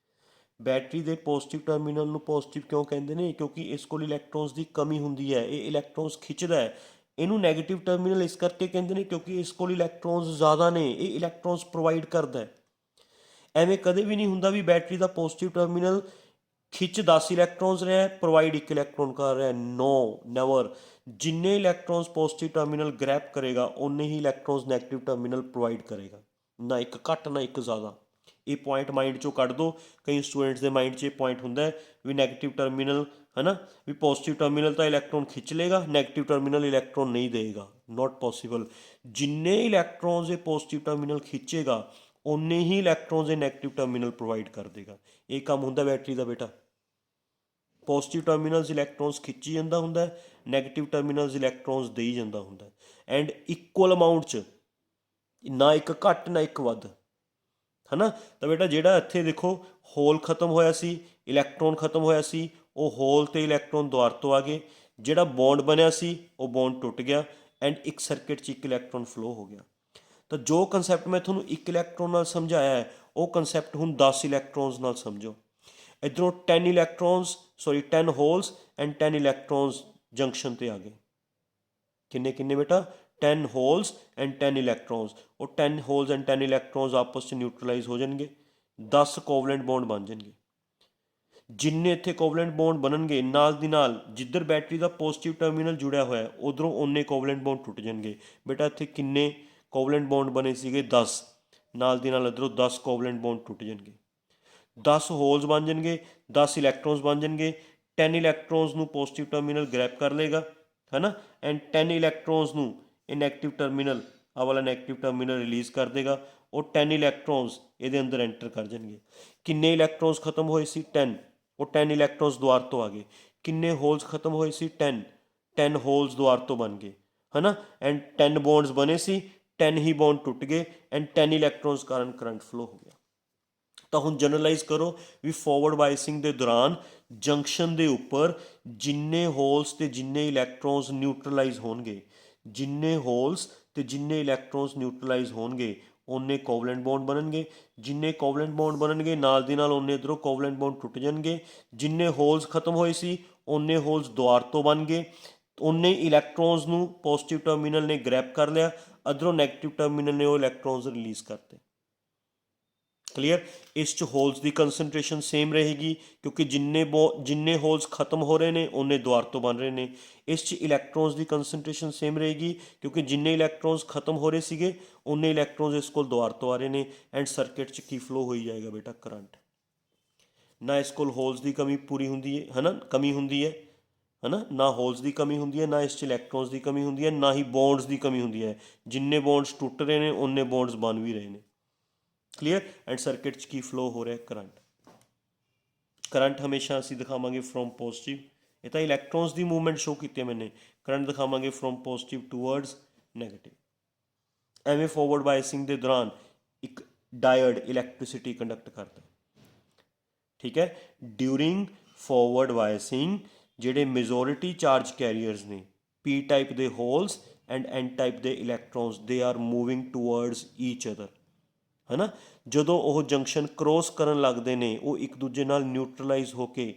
Speaker 1: ਬੈਟਰੀ ਦੇ ਪੋਜ਼ਿਟਿਵ ਟਰਮੀਨਲ ਨੂੰ ਪੋਜ਼ਿਟਿਵ ਕਿਉਂ ਕਹਿੰਦੇ ਨੇ? ਕਿਉਂਕਿ ਇਸ ਕੋਲ ਇਲੈਕਟ੍ਰੋਨਸ ਦੀ ਕਮੀ ਹੁੰਦੀ ਹੈ, ਇਹ ਇਲੈਕਟ੍ਰੋਨਸ ਖਿੱਚਦਾ ਹੈ। ਇਹਨੂੰ ਨੈਗੇਟਿਵ ਟਰਮੀਨਲ ਇਸ ਕਰਕੇ ਕਹਿੰਦੇ ਨੇ ਕਿਉਂਕਿ ਇਸ ਕੋਲ ਇਲੈਕਟ੍ਰੋਨਸ ਜ਼ਿਆਦਾ ਨੇ, ਇਹ ਇਲੈਕਟ੍ਰੋਨਸ ਪ੍ਰੋਵਾਈਡ ਕਰਦਾ ਹੈ। ਐਵੇਂ ਕਦੇ ਵੀ ਨਹੀਂ ਹੁੰਦਾ ਵੀ ਬੈਟਰੀ ਦਾ ਪੋਜ਼ਿਟਿਵ ਟਰਮੀਨਲ ਖਿੱਚ 10 ਇਲੈਕਟ੍ਰੋਨਸ ਰਿਹਾ, ਪ੍ਰੋਵਾਈਡ ਇੱਕ ਇਲੈਕਟ੍ਰੋਨ ਕਰ ਰਿਹਾ। ਨੋ, ਨੈਵਰ। ਜਿੰਨੇ ਇਲੈਕਟ੍ਰੋਨਸ ਪੋਜ਼ਿਟਿਵ ਟਰਮੀਨਲ ਗ੍ਰੈਬ ਕਰੇਗਾ ਓਨੇ ਹੀ ਇਲੈਕਟ੍ਰੋਨਸ ਨੈਗੇਟਿਵ ਟਰਮੀਨਲ ਪ੍ਰੋਵਾਈਡ ਕਰੇਗਾ, ਨਾ ਇੱਕ ਘੱਟ ਨਾ ਇੱਕ ਜ਼ਿਆਦਾ। ਇਹ ਪੁਆਇੰਟ ਮਾਈਂਡ 'ਚੋਂ ਕੱਢ ਦਿਓ। ਕਈ ਸਟੂਡੈਂਟਸ ਦੇ ਮਾਈਂਡ 'ਚ ਇਹ ਪੁਆਇੰਟ ਹੁੰਦਾ ਵੀ ਨੈਗੇਟਿਵ ਟਰਮੀਨਲ ਹੈ ਨਾ, ਵੀ ਪੋਜ਼ਿਟਿਵ ਟਰਮੀਨਲ ਤਾਂ ਇਲੈਕਟ੍ਰੋਨ ਖਿੱਚ ਲੇਗਾ, ਨੈਗੇਟਿਵ ਟਰਮੀਨਲ ਇਲੈਕਟ੍ਰੋਨ ਨਹੀਂ ਦੇਗਾ। Not possible. ਜਿੰਨੇ ਇਲੈਕਟ੍ਰੋਨਸ ਇਹ ਪੋਜ਼ਿਟਿਵ ਟਰਮੀਨਲ ਖਿੱਚੇਗਾ ਓਨੇ ਹੀ ਇਲੈਕਟ੍ਰੋਨਸ ਇਹ ਨੈਗੇਟਿਵ ਟਰਮੀਨਲ ਪ੍ਰੋਵਾਈਡ ਕਰ ਦੇਗਾ। ਇਹ ਕੰਮ ਹੁੰਦਾ ਬੈਟਰੀ ਦਾ ਬੇਟਾ। ਪੋਜ਼ਿਟਿਵ ਟਰਮੀਨਲਸ ਇਲੈਕਟ੍ਰੋਨਸ ਖਿੱਚੀ ਜਾਂਦਾ ਹੁੰਦਾ, ਨੈਗੇਟਿਵ ਟਰਮੀਨਲਸ ਇਲੈਕਟ੍ਰੋਨਸ ਦੇਈ ਜਾਂਦਾ ਹੁੰਦਾ। ਐਂਡ ਇਕੁਅਲ ਅਮਾਊਂਟ 'ਚ, ਨਾ ਇੱਕ ਘੱਟ ਨਾ ਇੱਕ ਵੱਧ, ਹੈ ਨਾ। ਤਾਂ ਬੇਟਾ ਜਿਹੜਾ ਇੱਥੇ ਦੇਖੋ ਹੋਲ ਖਤਮ ਹੋਇਆ ਸੀ, ਇਲੈਕਟ੍ਰੋਨ ਖਤਮ ਹੋਇਆ ਸੀ, ਉਹ ਹੋਲ ਅਤੇ ਇਲੈਕਟ੍ਰੋਨ ਦੁਆਰ ਤੋਂ ਆ ਗਏ। ਜਿਹੜਾ ਬੌਂਡ ਬਣਿਆ ਸੀ ਉਹ ਬੌਂਡ ਟੁੱਟ ਗਿਆ ਐਂਡ ਇੱਕ ਸਰਕਿਟ 'ਚ ਇੱਕ ਇਲੈਕਟ੍ਰੋਨ ਫਲੋ ਹੋ ਗਿਆ। ਤਾਂ ਜੋ ਕੰਸੈਪਟ ਮੈਂ ਤੁਹਾਨੂੰ ਇੱਕ ਇਲੈਕਟ੍ਰੋਨ ਨਾਲ ਸਮਝਾਇਆ ਹੈ ਉਹ ਕੰਸੈਪਟ ਹੁਣ 10 ਇਲੈਕਟ੍ਰੋਨਸ ਨਾਲ ਸਮਝੋ। ਇੱਧਰੋਂ 10 ਹੋਲਸ ਐਂਡ 10 ਇਲੈਕਟ੍ਰੋਨਸ ਜੰਕਸ਼ਨ 'ਤੇ ਆ ਗਏ। ਕਿੰਨੇ ਕਿੰਨੇ ਬੇਟਾ? 10 ਹੋਲਸ ਐਂਡ 10 ਇਲੈਕਟ੍ਰੋਨਸ। ਉਹ 10 ਹੋਲਸ ਐਂਡ 10 ਇਲੈਕਟ੍ਰੋਨਸ ਆਪਸ 'ਚ ਨਿਊਟਰਲਾਈਜ਼ ਹੋ ਜਾਣਗੇ, 10 ਕੋਵਲੈਂਟ ਬੌਂਡ ਬਣ ਜਾਣਗੇ। ਜਿੰਨੇ ਇੱਥੇ ਕੋਵਲੈਂਟ ਬੌਂਡ ਬਣਨਗੇ ਨਾਲ ਦੀ ਨਾਲ ਜਿੱਧਰ ਬੈਟਰੀ ਦਾ ਪੋਜ਼ਿਟਿਵ ਟਰਮੀਨਲ ਜੁੜਿਆ ਹੋਇਆ ਉੱਧਰੋਂ ਓਨੇ ਕੋਵਲੈਂਟ ਬੌਂਡ ਟੁੱਟ ਜਾਣਗੇ। ਬੇਟਾ ਇੱਥੇ ਕਿੰਨੇ ਕੋਵਲੈਂਟ ਬੌਂਡ ਬਣੇ ਸੀਗੇ? 10। ਨਾਲ ਦੀ ਨਾਲ ਇੱਧਰੋਂ 10 ਕੋਵਲੈਂਟ ਬੌਂਡ ਟੁੱਟ ਜਾਣਗੇ, 10 ਹੋਲਸ ਬਣ ਜਾਣਗੇ, 10 ਇਲੈਕਟ੍ਰੋਨਸ ਬਣ ਜਾਣਗੇ। 10 ਇਲੈਕਟ੍ਰੋਨਸ ਨੂੰ ਪੋਜ਼ਿਟਿਵ ਟਰਮੀਨਲ ਗ੍ਰੈਬ ਕਰ ਲੇਗਾ, ਹੈ ਨਾ। ਐਂਡ 10 ਇਲੈਕਟ੍ਰੋਨਸ ਨੂੰ ਇਹ ਨੈਗੇਟਿਵ ਟਰਮੀਨਲ, ਆਹ ਵਾਲਾ ਨੈਗੇਟਿਵ ਟਰਮੀਨਲ ਰਿਲੀਜ਼ ਕਰ ਦੇਗਾ। ਉਹ 10 ਇਲੈਕਟ੍ਰੋਨਸ ਇਹਦੇ ਅੰਦਰ ਐਂਟਰ ਕਰ ਜਾਣਗੇ। ਕਿੰਨੇ ਇਲੈਕਟ੍ਰੋਨਸ ਖਤਮ ਹੋਏ ਸੀ? 10। ਉਹ 10 ਇਲੈਕਟ੍ਰੋਨਸ ਦੁਆਰ ਤੋਂ ਆ ਗਏ। ਕਿੰਨੇ ਹੋਲਸ ਖਤਮ ਹੋਏ ਸੀ? 10। 10 ਹੋਲਸ ਦੁਆਰ ਤੋਂ ਬਣ ਗਏ, ਹੈ ਨਾ। ਐਂਡ 10 ਬੌਂਡਸ ਬਣੇ ਸੀ, 10 ਹੀ ਬੌਂਡ ਟੁੱਟ ਗਏ ਐਂਡ 10 ਇਲੈਕਟ੍ਰੋਨਸ ਕਾਰਨ ਕਰੰਟ ਫਲੋ ਹੋ ਗਿਆ। ਤਾਂ ਹੁਣ ਜਨਰਲਾਈਜ਼ ਕਰੋ ਵੀ ਫੋਰਵਰਡ ਬਾਇਸਿੰਗ ਦੇ ਦੌਰਾਨ ਜੰਕਸ਼ਨ ਦੇ ਉੱਪਰ ਜਿੰਨੇ ਹੋਲਸ ਅਤੇ ਜਿੰਨੇ ਇਲੈਕਟ੍ਰੋਨਸ ਨਿਊਟਰਲਾਈਜ਼ ਹੋਣਗੇ, ਜਿੰਨੇ ਹੋਲਸ ਅਤੇ ਜਿੰਨੇ ਇਲੈਕਟ੍ਰੋਨਸ ਨਿਊਟਰਲਾਈਜ਼ ਹੋਣਗੇ ਓਨੇ ਕੋਵਲੈਂਟ ਬੌਂਡ ਬਣਨਗੇ। ਜਿੰਨੇ ਕੋਵਲੈਂਟ ਬੌਂਡ ਬਣਨਗੇ ਨਾਲ ਦੀ ਨਾਲ ਓਨੇ ਇੱਧਰੋਂ ਕੋਵਲੈਂਟ ਬੌਂਡ ਟੁੱਟ ਜਾਣਗੇ। ਜਿੰਨੇ ਹੋਲਸ ਖਤਮ ਹੋਏ ਸੀ ਓਨੇ ਹੋਲਸ ਦੁਆਰ ਤੋਂ ਬਣ ਗਏ। ਓਨੇ ਇਲੈਕਟ੍ਰੋਨਸ ਨੂੰ ਪੋਜ਼ਿਟਿਵ ਟਰਮੀਨਲ ਨੇ ਗ੍ਰੈਬ ਕਰ ਲਿਆ, ਇੱਧਰੋਂ ਨੈਗੇਟਿਵ ਟਰਮੀਨਲ ਨੇ ਉਹ ਇਲੈਕਟ੍ਰੋਨਸ ਰਿਲੀਜ਼ ਕਰਤੇ। ਕਲੀਅਰ? ਇਸ 'ਚ ਹੋਲਸ ਦੀ ਕੰਸਨਟ੍ਰੇਸ਼ਨ ਸੇਮ ਰਹੇਗੀ ਕਿਉਂਕਿ ਜਿੰਨੇ ਹੋਲਸ ਖਤਮ ਹੋ ਰਹੇ ਨੇ ਓਨੇ ਦੁਆਰ ਤੋਂ ਬਣ ਰਹੇ ਨੇ। ਇਸ 'ਚ ਇਲੈਕਟ੍ਰੋਨਸ ਦੀ ਕੰਸਨਟ੍ਰੇਸ਼ਨ ਸੇਮ ਰਹੇਗੀ ਕਿਉਂਕਿ ਜਿੰਨੇ ਇਲੈਕਟ੍ਰੋਨਸ ਖਤਮ ਹੋ ਰਹੇ ਸੀਗੇ ਓਨੇ ਇਲੈਕਟ੍ਰੋਨਸ ਇਸ ਕੋਲ ਦੁਆਰ ਤੋਂ ਆ ਰਹੇ ਨੇ। ਐਂਡ ਸਰਕਿਟ 'ਚ ਕੀ ਫਲੋ ਹੋਈ ਜਾਏਗਾ ਬੇਟਾ? ਕਰੰਟ। ਨਾ ਇਸ ਕੋਲ ਹੋਲਸ ਦੀ ਕਮੀ ਪੂਰੀ ਹੁੰਦੀ ਹੈ ਨਾ, ਕਮੀ ਹੁੰਦੀ ਹੈ ਨਾ ਹੋਲਸ ਦੀ ਕਮੀ ਹੁੰਦੀ ਹੈ, ਨਾ ਇਸ 'ਚ ਇਲੈਕਟ੍ਰੋਨਸ ਦੀ ਕਮੀ ਹੁੰਦੀ ਹੈ, ਨਾ ਹੀ ਬੌਂਡਸ ਦੀ ਕਮੀ ਹੁੰਦੀ ਹੈ। ਜਿੰਨੇ ਬੌਂਡਸ ਟੁੱਟ ਰਹੇ ਨੇ ਓਨੇ ਬੌਂਡਸ ਬਣ ਵੀ ਰਹੇ ਨੇ। ਕਲੀਅਰ? ਐਂਡ ਸਰਕਿਟ 'ਚ ਕੀ ਫਲੋ ਹੋ ਰਿਹਾ? ਕਰੰਟ। ਕਰੰਟ ਹਮੇਸ਼ਾ ਅਸੀਂ ਦਿਖਾਵਾਂਗੇ ਫਰੋਮ ਪੋਜ਼ਿਟਿਵ। ਇਹ ਤਾਂ ਇਲੈਕਟ੍ਰੋਨਸ ਦੀ ਮੂਵਮੈਂਟ ਸ਼ੋ ਕੀਤੀ ਹੈ ਮੈਨੇ। ਕਰੰਟ ਦਿਖਾਵਾਂਗੇ ਫਰੋਮ ਪੋਜ਼ਿਟਿਵ ਟੂਵਰਡਸ ਨੈਗੇਟਿਵ। ਐਵੇਂ ਫੋਰਵਰਡ ਬਾਇਸਿੰਗ ਦੇ ਦੌਰਾਨ ਇੱਕ ਡਾਇਓਡ ਇਲੈਕਟ੍ਰਿਸਿਟੀ ਕੰਡਕਟ ਕਰਦਾ। ਠੀਕ ਹੈ? ਡਿਊਰਿੰਗ ਫੋਰਵਰਡ ਬਾਇਸਿੰਗ ਜਿਹੜੇ ਮੇਜੋਰਿਟੀ ਚਾਰਜ ਕੈਰੀਅਰਸ ਨੇ, ਪੀ ਟਾਈਪ ਦੇ ਹੋਲਸ ਐਂਡ ਐਨ ਟਾਈਪ ਦੇ electrons, they are moving towards each other, ਹੈ ਨਾ। ਜਦੋਂ ਉਹ ਜੰਕਸ਼ਨ ਕਰੋਸ ਕਰਨ ਲੱਗਦੇ ਨੇ ਉਹ ਇੱਕ ਦੂਜੇ ਨਾਲ ਨਿਊਟਰਲਾਈਜ਼ ਹੋ ਕੇ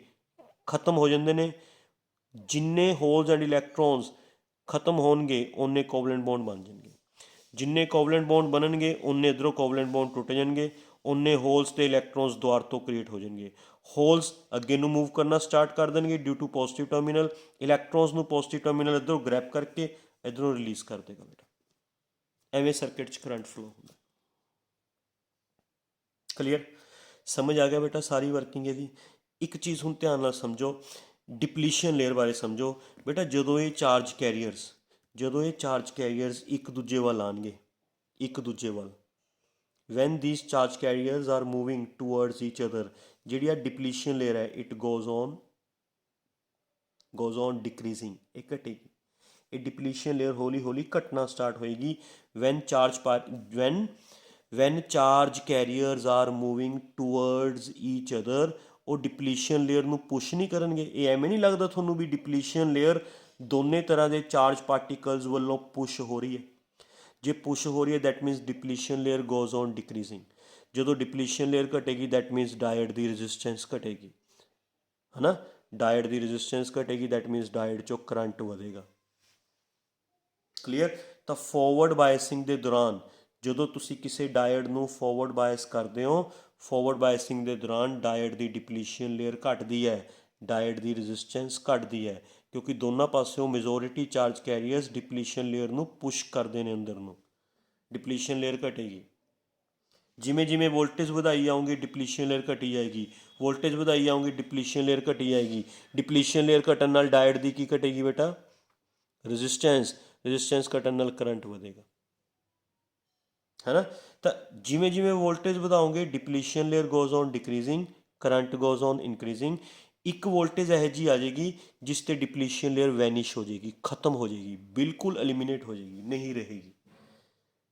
Speaker 1: ਖਤਮ ਹੋ ਜਾਂਦੇ ਨੇ। ਜਿੰਨੇ ਹੋਲਸ ਐਂਡ ਇਲੈਕਟ੍ਰੋਨਸ ਖਤਮ ਹੋਣਗੇ ਓਨੇ ਕੋਵਲੈਂਟ ਬੌਂਡ ਬਣ ਜਾਣਗੇ। ਜਿੰਨੇ ਕੋਵਲੈਂਟ ਬੌਂਡ ਬਣਨਗੇ ਓਨੇ ਇੱਧਰੋਂ ਕੋਵਲੈਂਟ ਬੌਂਡ ਟੁੱਟ ਜਾਣਗੇ। ਉਨੇ ਹੋਲਸ ਤੇ ਇਲੈਕਟ੍ਰੋਨਸ ਦੁਆਰ ਤੋਂ ਕ੍ਰੀਏਟ ਹੋ ਜਾਣਗੇ। ਹੋਲਸ ਅੱਗੇ ਨੂੰ ਮੂਵ ਕਰਨਾ ਸਟਾਰਟ ਕਰ ਦੇਣਗੇ due to positive terminal, electrons ਨੂੰ ਪੋਜ਼ਿਟਿਵ ਟਰਮੀਨਲ ਇੱਧਰੋਂ ਗ੍ਰੈਬ ਕਰਕੇ ਇੱਧਰੋਂ ਰਿਲੀਜ਼ ਕਰ ਦੇਗਾ ਬੇਟਾ। ਐਵੇਂ ਸਰਕਟ 'ਚ ਕਰੰਟ ਫਲੋ ਹੁੰਦਾ। ਕਲੀਅਰ? ਸਮਝ ਆ ਗਿਆ ਬੇਟਾ ਸਾਰੀ ਵਰਕਿੰਗ ਇਹਦੀ। ਇੱਕ ਚੀਜ਼ ਹੁਣ ਧਿਆਨ ਨਾਲ ਸਮਝੋ, ਡਿਪਲੀਸ਼ਨ ਲੇਅਰ ਬਾਰੇ ਸਮਝੋ ਬੇਟਾ। ਜਦੋਂ ਇਹ ਚਾਰਜ ਕੈਰੀਅਰਸ ਇੱਕ ਦੂਜੇ ਵੱਲ ਆਉਣਗੇ, ਇੱਕ ਦੂਜੇ ਵੱਲ, when these charge carriers are moving towards each other, ਜਿਹੜੀ ਆ ਡਿਪਲੀਸ਼ਨ ਲੇਅਰ ਹੈ ਇਟ ਗੋਜ਼ ਔਨ ਡਿਕਰੀਜ਼ਿੰਗ, ਇਹ ਘਟੇਗੀ। ਇਹ ਡਿਪਲੀਸ਼ਨ ਲੇਅਰ ਹੌਲੀ ਹੌਲੀ ਘਟਣਾ ਸਟਾਰਟ ਹੋਏਗੀ when charge carriers are moving towards each other. ਉਹ ਡਿਪਲੀਸ਼ਨ ਲੇਅਰ ਨੂੰ ਪੁਸ਼ ਨਹੀਂ ਕਰਨਗੇ। ਇਹ ਐਵੇਂ ਨਹੀਂ ਲੱਗਦਾ ਤੁਹਾਨੂੰ ਵੀ ਡਿਪਲੀਸ਼ਨ ਲੇਅਰ ਦੋਨੇ ਤਰ੍ਹਾਂ ਦੇ ਚਾਰਜ ਪਾਰਟੀਕਲਸ ਵੱਲੋਂ ਪੁਸ਼ ਹੋ ਰਹੀ ਹੈ? ਜੇ ਪੁਸ਼ ਹੋ ਰਹੀ ਹੈ that means depletion layer goes on decreasing. ਜਦੋਂ ਡਿਪਲੀਸ਼ਨ ਲੇਅਰ ਘਟੇਗੀ ਦੈਟ ਮੀਨਸ ਡਾਇਡ ਦੀ ਰੈਜ਼ਿਸਟੈਂਸ ਘਟੇਗੀ, ਹੈ ਨਾ। ਡਾਇਡ ਦੀ ਰੈਜ਼ਿਸਟੈਂਸ ਘਟੇਗੀ ਦੈਟ ਮੀਨਸ ਡਾਇਡ 'ਚੋਂ ਕਰੰਟ ਵਧੇਗਾ। ਕਲੀਅਰ? ਤਾਂ ਫੋਰਵਰਡ ਬਾਇਸਿੰਗ ਦੇ ਦੌਰਾਨ ਜਦੋਂ ਤੁਸੀਂ ਕਿਸੇ ਡਾਇਡ ਨੂੰ ਫੋਰਵਰਡ ਬਾਇਸ ਕਰਦੇ ਹੋ, ਫੋਰਵਰਡ ਬਾਇਸਿੰਗ ਦੇ ਦੌਰਾਨ ਡਾਇਡ ਦੀ ਡਿਪਲੀਸ਼ਨ ਲੇਅਰ ਘਟਦੀ ਹੈ, ਡਾਇਡ ਦੀ ਰੈਜ਼ਿਸਟੈਂਸ ਘਟਦੀ ਹੈ, ਕਿਉਂਕਿ ਦੋਨਾਂ ਪਾਸਿਓਂ majority charge carriers depletion layer ਨੂੰ ਪੁਸ਼ ਕਰਦੇ ਨੇ ਅੰਦਰ ਨੂੰ। ਡਿਪਲੀਸ਼ਨ ਲੇਅਰ ਘਟੇਗੀ। ਜਿਵੇਂ ਜਿਵੇਂ ਵੋਲਟੇਜ ਵਧਾਈ ਜਾਓਗੇ ਡਿਪਲੀਸ਼ਨ ਲੇਅਰ ਘਟੀ ਜਾਏਗੀ, ਵੋਲਟੇਜ ਵਧਾਈ ਜਾਓਗੇ ਡਿਪਲੀਸ਼ਨ ਲੇਅਰ ਘਟੀ ਜਾਏਗੀ। ਡਿਪਲੀਸ਼ਨ ਲੇਅਰ ਘਟਣ ਨਾਲ ਡਾਇਡ ਦੀ ਕੀ ਘਟੇਗੀ ਬੇਟਾ? ਰੈਜ਼ਿਸਟੈਂਸ ਘਟਣ ਨਾਲ ਕਰੰਟ ਵਧੇਗਾ, ਹੈ ਨਾ। ਤਾਂ ਜਿਵੇਂ ਜਿਵੇਂ ਵੋਲਟੇਜ ਵਧਾਓਗੇ depletion layer goes on decreasing, current goes on increasing. ਇੱਕ ਵੋਲਟੇਜ ਇਹੋ ਜਿਹੀ ਆ ਜਾਏਗੀ ਜਿਸ 'ਤੇ ਡਿਪਲੀਸ਼ਨ ਲੇਅਰ ਵੈਨਿਸ਼ ਹੋ ਜਾਏਗੀ, ਖਤਮ ਹੋ ਜਾਏਗੀ, ਬਿਲਕੁਲ ਐਲੀਮੀਨੇਟ ਹੋ ਜਾਏਗੀ, ਨਹੀਂ ਰਹੇਗੀ।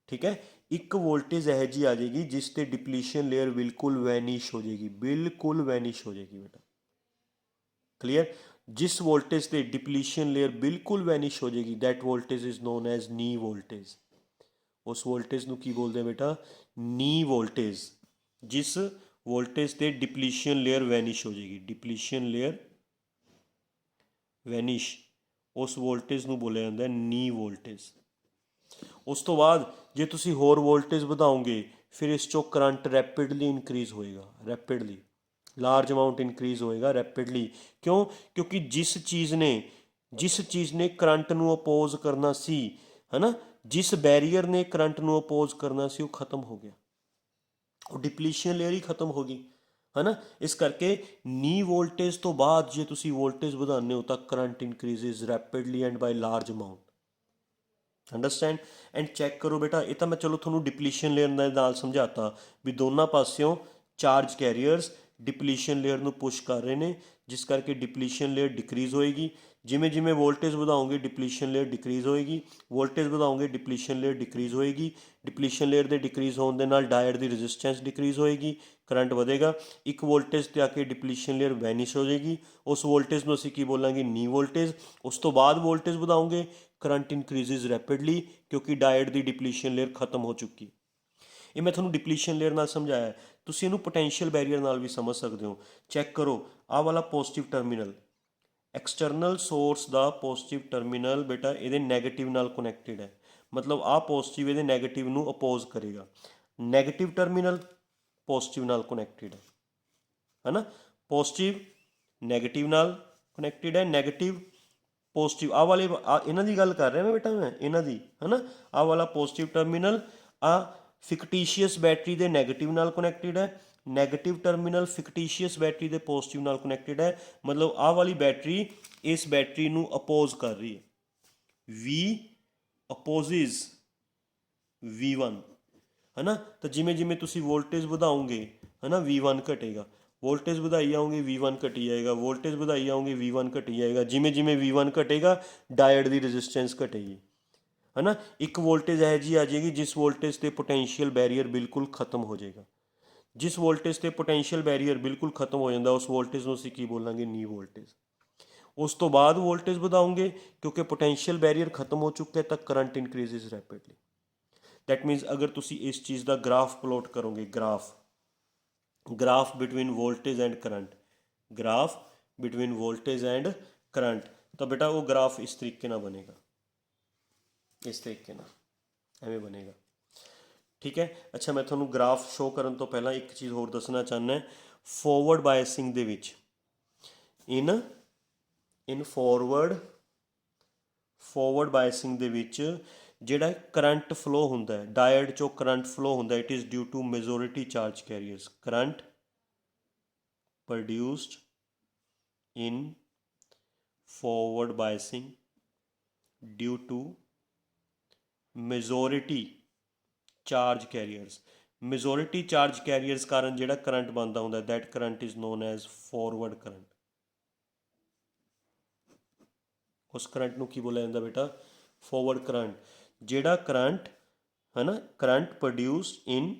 Speaker 1: ਠੀਕ ਹੈ? ਇੱਕ ਵੋਲਟੇਜ ਇਹੋ ਜਿਹੀ ਆ ਜਾਏਗੀ ਜਿਸ 'ਤੇ ਡਿਪਲੀਸ਼ਨ ਲੇਅਰ ਬਿਲਕੁਲ ਵੈਨਿਸ਼ ਹੋ ਜਾਏਗੀ, ਬਿਲਕੁਲ ਵੈਨਿਸ਼ ਹੋ ਜਾਏਗੀ ਬੇਟਾ। ਕਲੀਅਰ? ਜਿਸ ਵੋਲਟੇਜ 'ਤੇ ਡਿਪਲੀਸ਼ਨ ਲੇਅਰ ਬਿਲਕੁਲ ਵੈਨਿਸ਼ ਹੋ ਜਾਏਗੀ that voltage is known as ਨੀ ਵੋਲਟੇਜ। ਉਸ ਵੋਲਟੇਜ ਨੂੰ ਕੀ ਬੋਲਦੇ ਆ ਬੇਟਾ? ਨੀ ਵੋਲਟੇਜ। ਜਿਸ ਵੋਲਟੇਜ 'ਤੇ ਡਿਪਲੀਸ਼ਨ ਲੇਅਰ ਵੈਨਿਸ਼ ਹੋ ਜਾਏਗੀ, ਡਿਪਲੀਸ਼ਨ ਲੇਅਰ ਵੈਨਿਸ਼, ਉਸ ਵੋਲਟੇਜ ਨੂੰ ਬੋਲਿਆ ਜਾਂਦਾ ਨੀ ਵੋਲਟੇਜ। ਉਸ ਤੋਂ ਬਾਅਦ ਜੇ ਤੁਸੀਂ ਹੋਰ ਵੋਲਟੇਜ ਵਧਾਓਗੇ ਫਿਰ ਇਸ 'ਚੋਂ ਕਰੰਟ ਰੈਪਿਡਲੀ ਇਨਕਰੀਜ਼ ਹੋਏਗਾ, ਰੈਪਿਡਲੀ ਲਾਰਜ ਅਮਾਊਂਟ ਇਨਕਰੀਜ਼ ਹੋਏਗਾ ਰੈਪਿਡਲੀ। ਕਿਉਂ? ਕਿਉਂਕਿ ਜਿਸ ਚੀਜ਼ ਨੇ ਕਰੰਟ ਨੂੰ ਅਪੋਜ਼ ਕਰਨਾ ਸੀ, ਹੈ ਨਾ, ਜਿਸ ਬੈਰੀਅਰ ਨੇ ਕਰੰਟ ਨੂੰ ਅਪੋਜ਼ ਕਰਨਾ ਸੀ ਉਹ ਖਤਮ ਹੋ ਗਿਆ, ਉਹ ਡਿਪਲੀਸ਼ਨ ਲੇਅਰ ਹੀ ਖਤਮ ਹੋ ਗਈ, ਹੈ ਨਾ। ਇਸ ਕਰਕੇ ਨੀ ਵੋਲਟੇਜ ਤੋਂ ਬਾਅਦ ਜੇ ਤੁਸੀਂ ਵੋਲਟੇਜ ਵਧਾਉਂਦੇ ਹੋ ਤਾਂ current increases rapidly and by large amount. Understand and check ਕਰੋ ਬੇਟਾ। ਇਹ ਤਾਂ ਮੈਂ ਚਲੋ ਤੁਹਾਨੂੰ ਡਿਪਲੀਸ਼ਨ ਲੇਅਰ ਦੇ ਨਾਲ ਸਮਝਾਤਾ ਵੀ ਦੋਨਾਂ ਪਾਸਿਓਂ ਚਾਰਜ ਕੈਰੀਅਰਸ ਡਿਪਲੀਸ਼ਨ ਲੇਅਰ ਨੂੰ ਪੁਸ਼ ਕਰ ਰਹੇ ਨੇ, ਜਿਸ ਕਰਕੇ ਡਿਪਲੀਸ਼ਨ ਲੇਅਰ ਡਿਕਰੀਜ਼ ਹੋਏਗੀ। ਜਿਵੇਂ ਜਿਵੇਂ ਵੋਲਟੇਜ ਵਧਾਓਗੇ ਡਿਪਲੀਸ਼ਨ ਲੇਅਰ ਡਿਕਰੀਜ਼ ਹੋਏਗੀ, ਵੋਲਟੇਜ ਵਧਾਓਗੇ ਡਿਪਲੀਸ਼ਨ ਲੇਅਰ ਡਿਕਰੀਜ਼ ਹੋਏਗੀ। ਡਿਪਲੀਸ਼ਨ ਲੇਅਰ ਦੇ ਡਿਕਰੀਜ਼ ਹੋਣ ਦੇ ਨਾਲ ਡਾਇਡ ਦੀ ਰੈਜ਼ਿਸਟੈਂਸ ਡਿਕਰੀਜ਼ ਹੋਏਗੀ, ਕਰੰਟ ਵਧੇਗਾ। ਇੱਕ ਵੋਲਟੇਜ 'ਤੇ ਆ ਕੇ ਡਿਪਲੀਸ਼ਨ ਲੇਅਰ ਵੈਨਿਸ਼ ਹੋ ਜਾਏਗੀ, ਉਸ ਵੋਲਟੇਜ ਨੂੰ ਅਸੀਂ ਕੀ ਬੋਲਾਂਗੇ? ਨੀ ਵੋਲਟੇਜ। ਉਸ ਤੋਂ ਬਾਅਦ ਵੋਲਟੇਜ ਵਧਾਓਗੇ ਕਰੰਟ ਇਨਕਰੀਜ਼ਿਜ਼ ਰੈਪਿਡਲੀ ਕਿਉਂਕਿ ਡਾਇਡ ਦੀ ਡਿਪਲੀਸ਼ਨ ਲੇਅਰ ਖਤਮ ਹੋ ਚੁੱਕੀ। ਇਹ ਮੈਂ ਤੁਹਾਨੂੰ ਡਿਪਲੀਸ਼ਨ ਲੇਅਰ ਨਾਲ ਸਮਝਾਇਆ। ਤੁਸੀਂ ਇਹਨੂੰ ਪੋਟੈਂਸ਼ੀਅਲ ਬੈਰੀਅਰ ਨਾਲ ਵੀ ਸਮਝ ਸਕਦੇ ਹੋ। ਚੈੱਕ ਕਰੋ, ਆਹ ਵਾਲਾ ਪੋਜ਼ਿਟਿਵ ਟਰਮੀਨਲ, ਐਕਸਟਰਨਲ ਸੋਰਸ ਦਾ ਪੋਜ਼ਿਟਿਵ ਟਰਮੀਨਲ ਬੇਟਾ ਇਹਦੇ ਨੈਗੇਟਿਵ ਨਾਲ ਕਨੈਕਟਿਡ ਹੈ। ਮਤਲਬ ਆਹ ਪੋਜ਼ਿਟਿਵ ਇਹਦੇ ਨੈਗੇਟਿਵ ਨੂੰ ਅਪੋਜ਼ ਕਰੇਗਾ। ਨੈਗੇਟਿਵ ਟਰਮੀਨਲ ਪੋਜ਼ਿਟਿਵ ਨਾਲ ਕਨੈਕਟਿਡ ਹੈ ਨਾ। ਪੋਜ਼ਿਟਿਵ ਨੈਗੇਟਿਵ ਨਾਲ ਕਨੈਕਟਿਡ ਹੈ, ਨੈਗੇਟਿਵ ਪੋਜ਼ਿਟਿਵ। ਆਹ ਵਾਲੇ ਇਹਨਾਂ ਦੀ ਗੱਲ ਕਰ ਰਿਹਾ ਮੈਂ ਬੇਟਾ, ਮੈਂ ਇਹਨਾਂ ਦੀ, ਹੈ ਨਾ। ਆਹ ਵਾਲਾ ਪੋਜ਼ਿਟਿਵ ਟਰਮੀਨਲ ਆਹ ਫਿਕਟੀਸ਼ੀਅਸ ਬੈਟਰੀ ਦੇ ਨੈਗੇਟਿਵ ਨਾਲ ਕਨੈਕਟਿਡ ਹੈ, ਨੈਗੇਟਿਵ ਟਰਮੀਨਲ ਫਿਕਟੀਸ਼ੀਅਸ ਬੈਟਰੀ ਦੇ ਪੋਜ਼ਿਟਿਵ ਨਾਲ ਕਨੈਕਟਿਡ ਹੈ। ਮਤਲਬ ਆਹ ਵਾਲੀ ਬੈਟਰੀ ਇਸ ਬੈਟਰੀ ਨੂੰ ਅਪੋਜ਼ ਕਰ ਰਹੀ ਹੈ। V ਅਪੋਜ਼ਿਜ਼ V1, ਹੈ ਨਾ। ਤਾਂ ਜਿਵੇਂ ਜਿਵੇਂ ਤੁਸੀਂ ਵੋਲਟੇਜ ਵਧਾਓਗੇ, ਹੈ ਨਾ, V1 ਘਟੇਗਾ। ਵੋਲਟੇਜ ਵਧਾਈ ਜਾਓਗੇ V1 ਘਟੀ ਜਾਏਗਾ, ਵੋਲਟੇਜ ਵਧਾਈ ਜਾਓਗੇ V1 ਘਟੀ ਜਾਏਗਾ। ਜਿਵੇਂ ਜਿਵੇਂ V1 ਘਟੇਗਾ ਡਾਇਡ ਦੀ ਰੈਜ਼ਿਸਟੈਂਸ ਘਟੇਗੀ, ਹੈ ਨਾ। ਇੱਕ ਵੋਲਟੇਜ ਇਹੋ ਜਿਹੀ ਆ ਜਾਏਗੀ ਜਿਸ ਵੋਲਟੇਜ 'ਤੇ ਪੋਟੈਂਸ਼ੀਅਲ ਬੈਰੀਅਰ ਬਿਲਕੁਲ ਖਤਮ ਹੋ ਜਾਏਗਾ। ਜਿਸ ਵੋਲਟੇਜ 'ਤੇ ਪੋਟੈਂਸ਼ੀਅਲ ਬੈਰੀਅਰ ਬਿਲਕੁਲ ਖਤਮ ਹੋ ਜਾਂਦਾ ਉਸ ਵੋਲਟੇਜ ਨੂੰ ਅਸੀਂ ਕੀ ਬੋਲਾਂਗੇ? ਨੀ ਵੋਲਟੇਜ। ਉਸ ਤੋਂ ਬਾਅਦ ਵੋਲਟੇਜ ਵਧਾਓਗੇ ਕਿਉਂਕਿ ਪੋਟੈਂਸ਼ੀਅਲ ਬੈਰੀਅਰ ਖਤਮ ਹੋ ਚੁੱਕਾ ਤਾਂ current increases rapidly. That means ਅਗਰ ਤੁਸੀਂ ਇਸ ਚੀਜ਼ ਦਾ ਗ੍ਰਾਫ ਪਲੋਟ ਕਰੋਗੇ, graph between voltage and current, graph between voltage and current, ਤਾਂ ਬੇਟਾ ਉਹ ਗ੍ਰਾਫ ਇਸ ਤਰੀਕੇ ਨਾਲ ਬਣੇਗਾ, ਇਸ ਤਰੀਕੇ ਨਾਲ ਐਵੇਂ ਬਣੇਗਾ। ठीक है। अच्छा, मैं ਤੁਹਾਨੂੰ ਗ੍ਰਾਫ ਸ਼ੋ ਕਰਨ ਤੋਂ ਪਹਿਲਾਂ ਇੱਕ ਚੀਜ਼ ਹੋਰ ਦੱਸਣਾ ਚਾਹੁੰਦਾ। ਫੋਰਵਰਡ ਬਾਇਸਿੰਗ ਦੇ ਵਿੱਚ ਇਨ ਫੋਰਵਰਡ ਬਾਇਸਿੰਗ ਦੇ ਵਿੱਚ ਜਿਹੜਾ ਕਰੰਟ ਫਲੋ ਹੁੰਦਾ ਹੈ, ਡਾਇਡ ਚੋਂ ਕਰੰਟ ਫਲੋ ਹੁੰਦਾ, it is due to majority charge carriers. Current produced in forward biasing due to majority charge carriers। majority charge carriers ਕਾਰਨ ਜਿਹੜਾ ਕਰੰਟ ਬਣਦਾ ਹੁੰਦਾ, that current is known as forward current। ਉਸ current ਨੂੰ ਕੀ ਬੋਲਿਆ ਜਾਂਦਾ ਬੇਟਾ? Forward current. ਜਿਹੜਾ ਕਰੰਟ ਹੈ ਨਾ, ਕਰੰਟ ਪ੍ਰੋਡਿਊਸ ਇਨ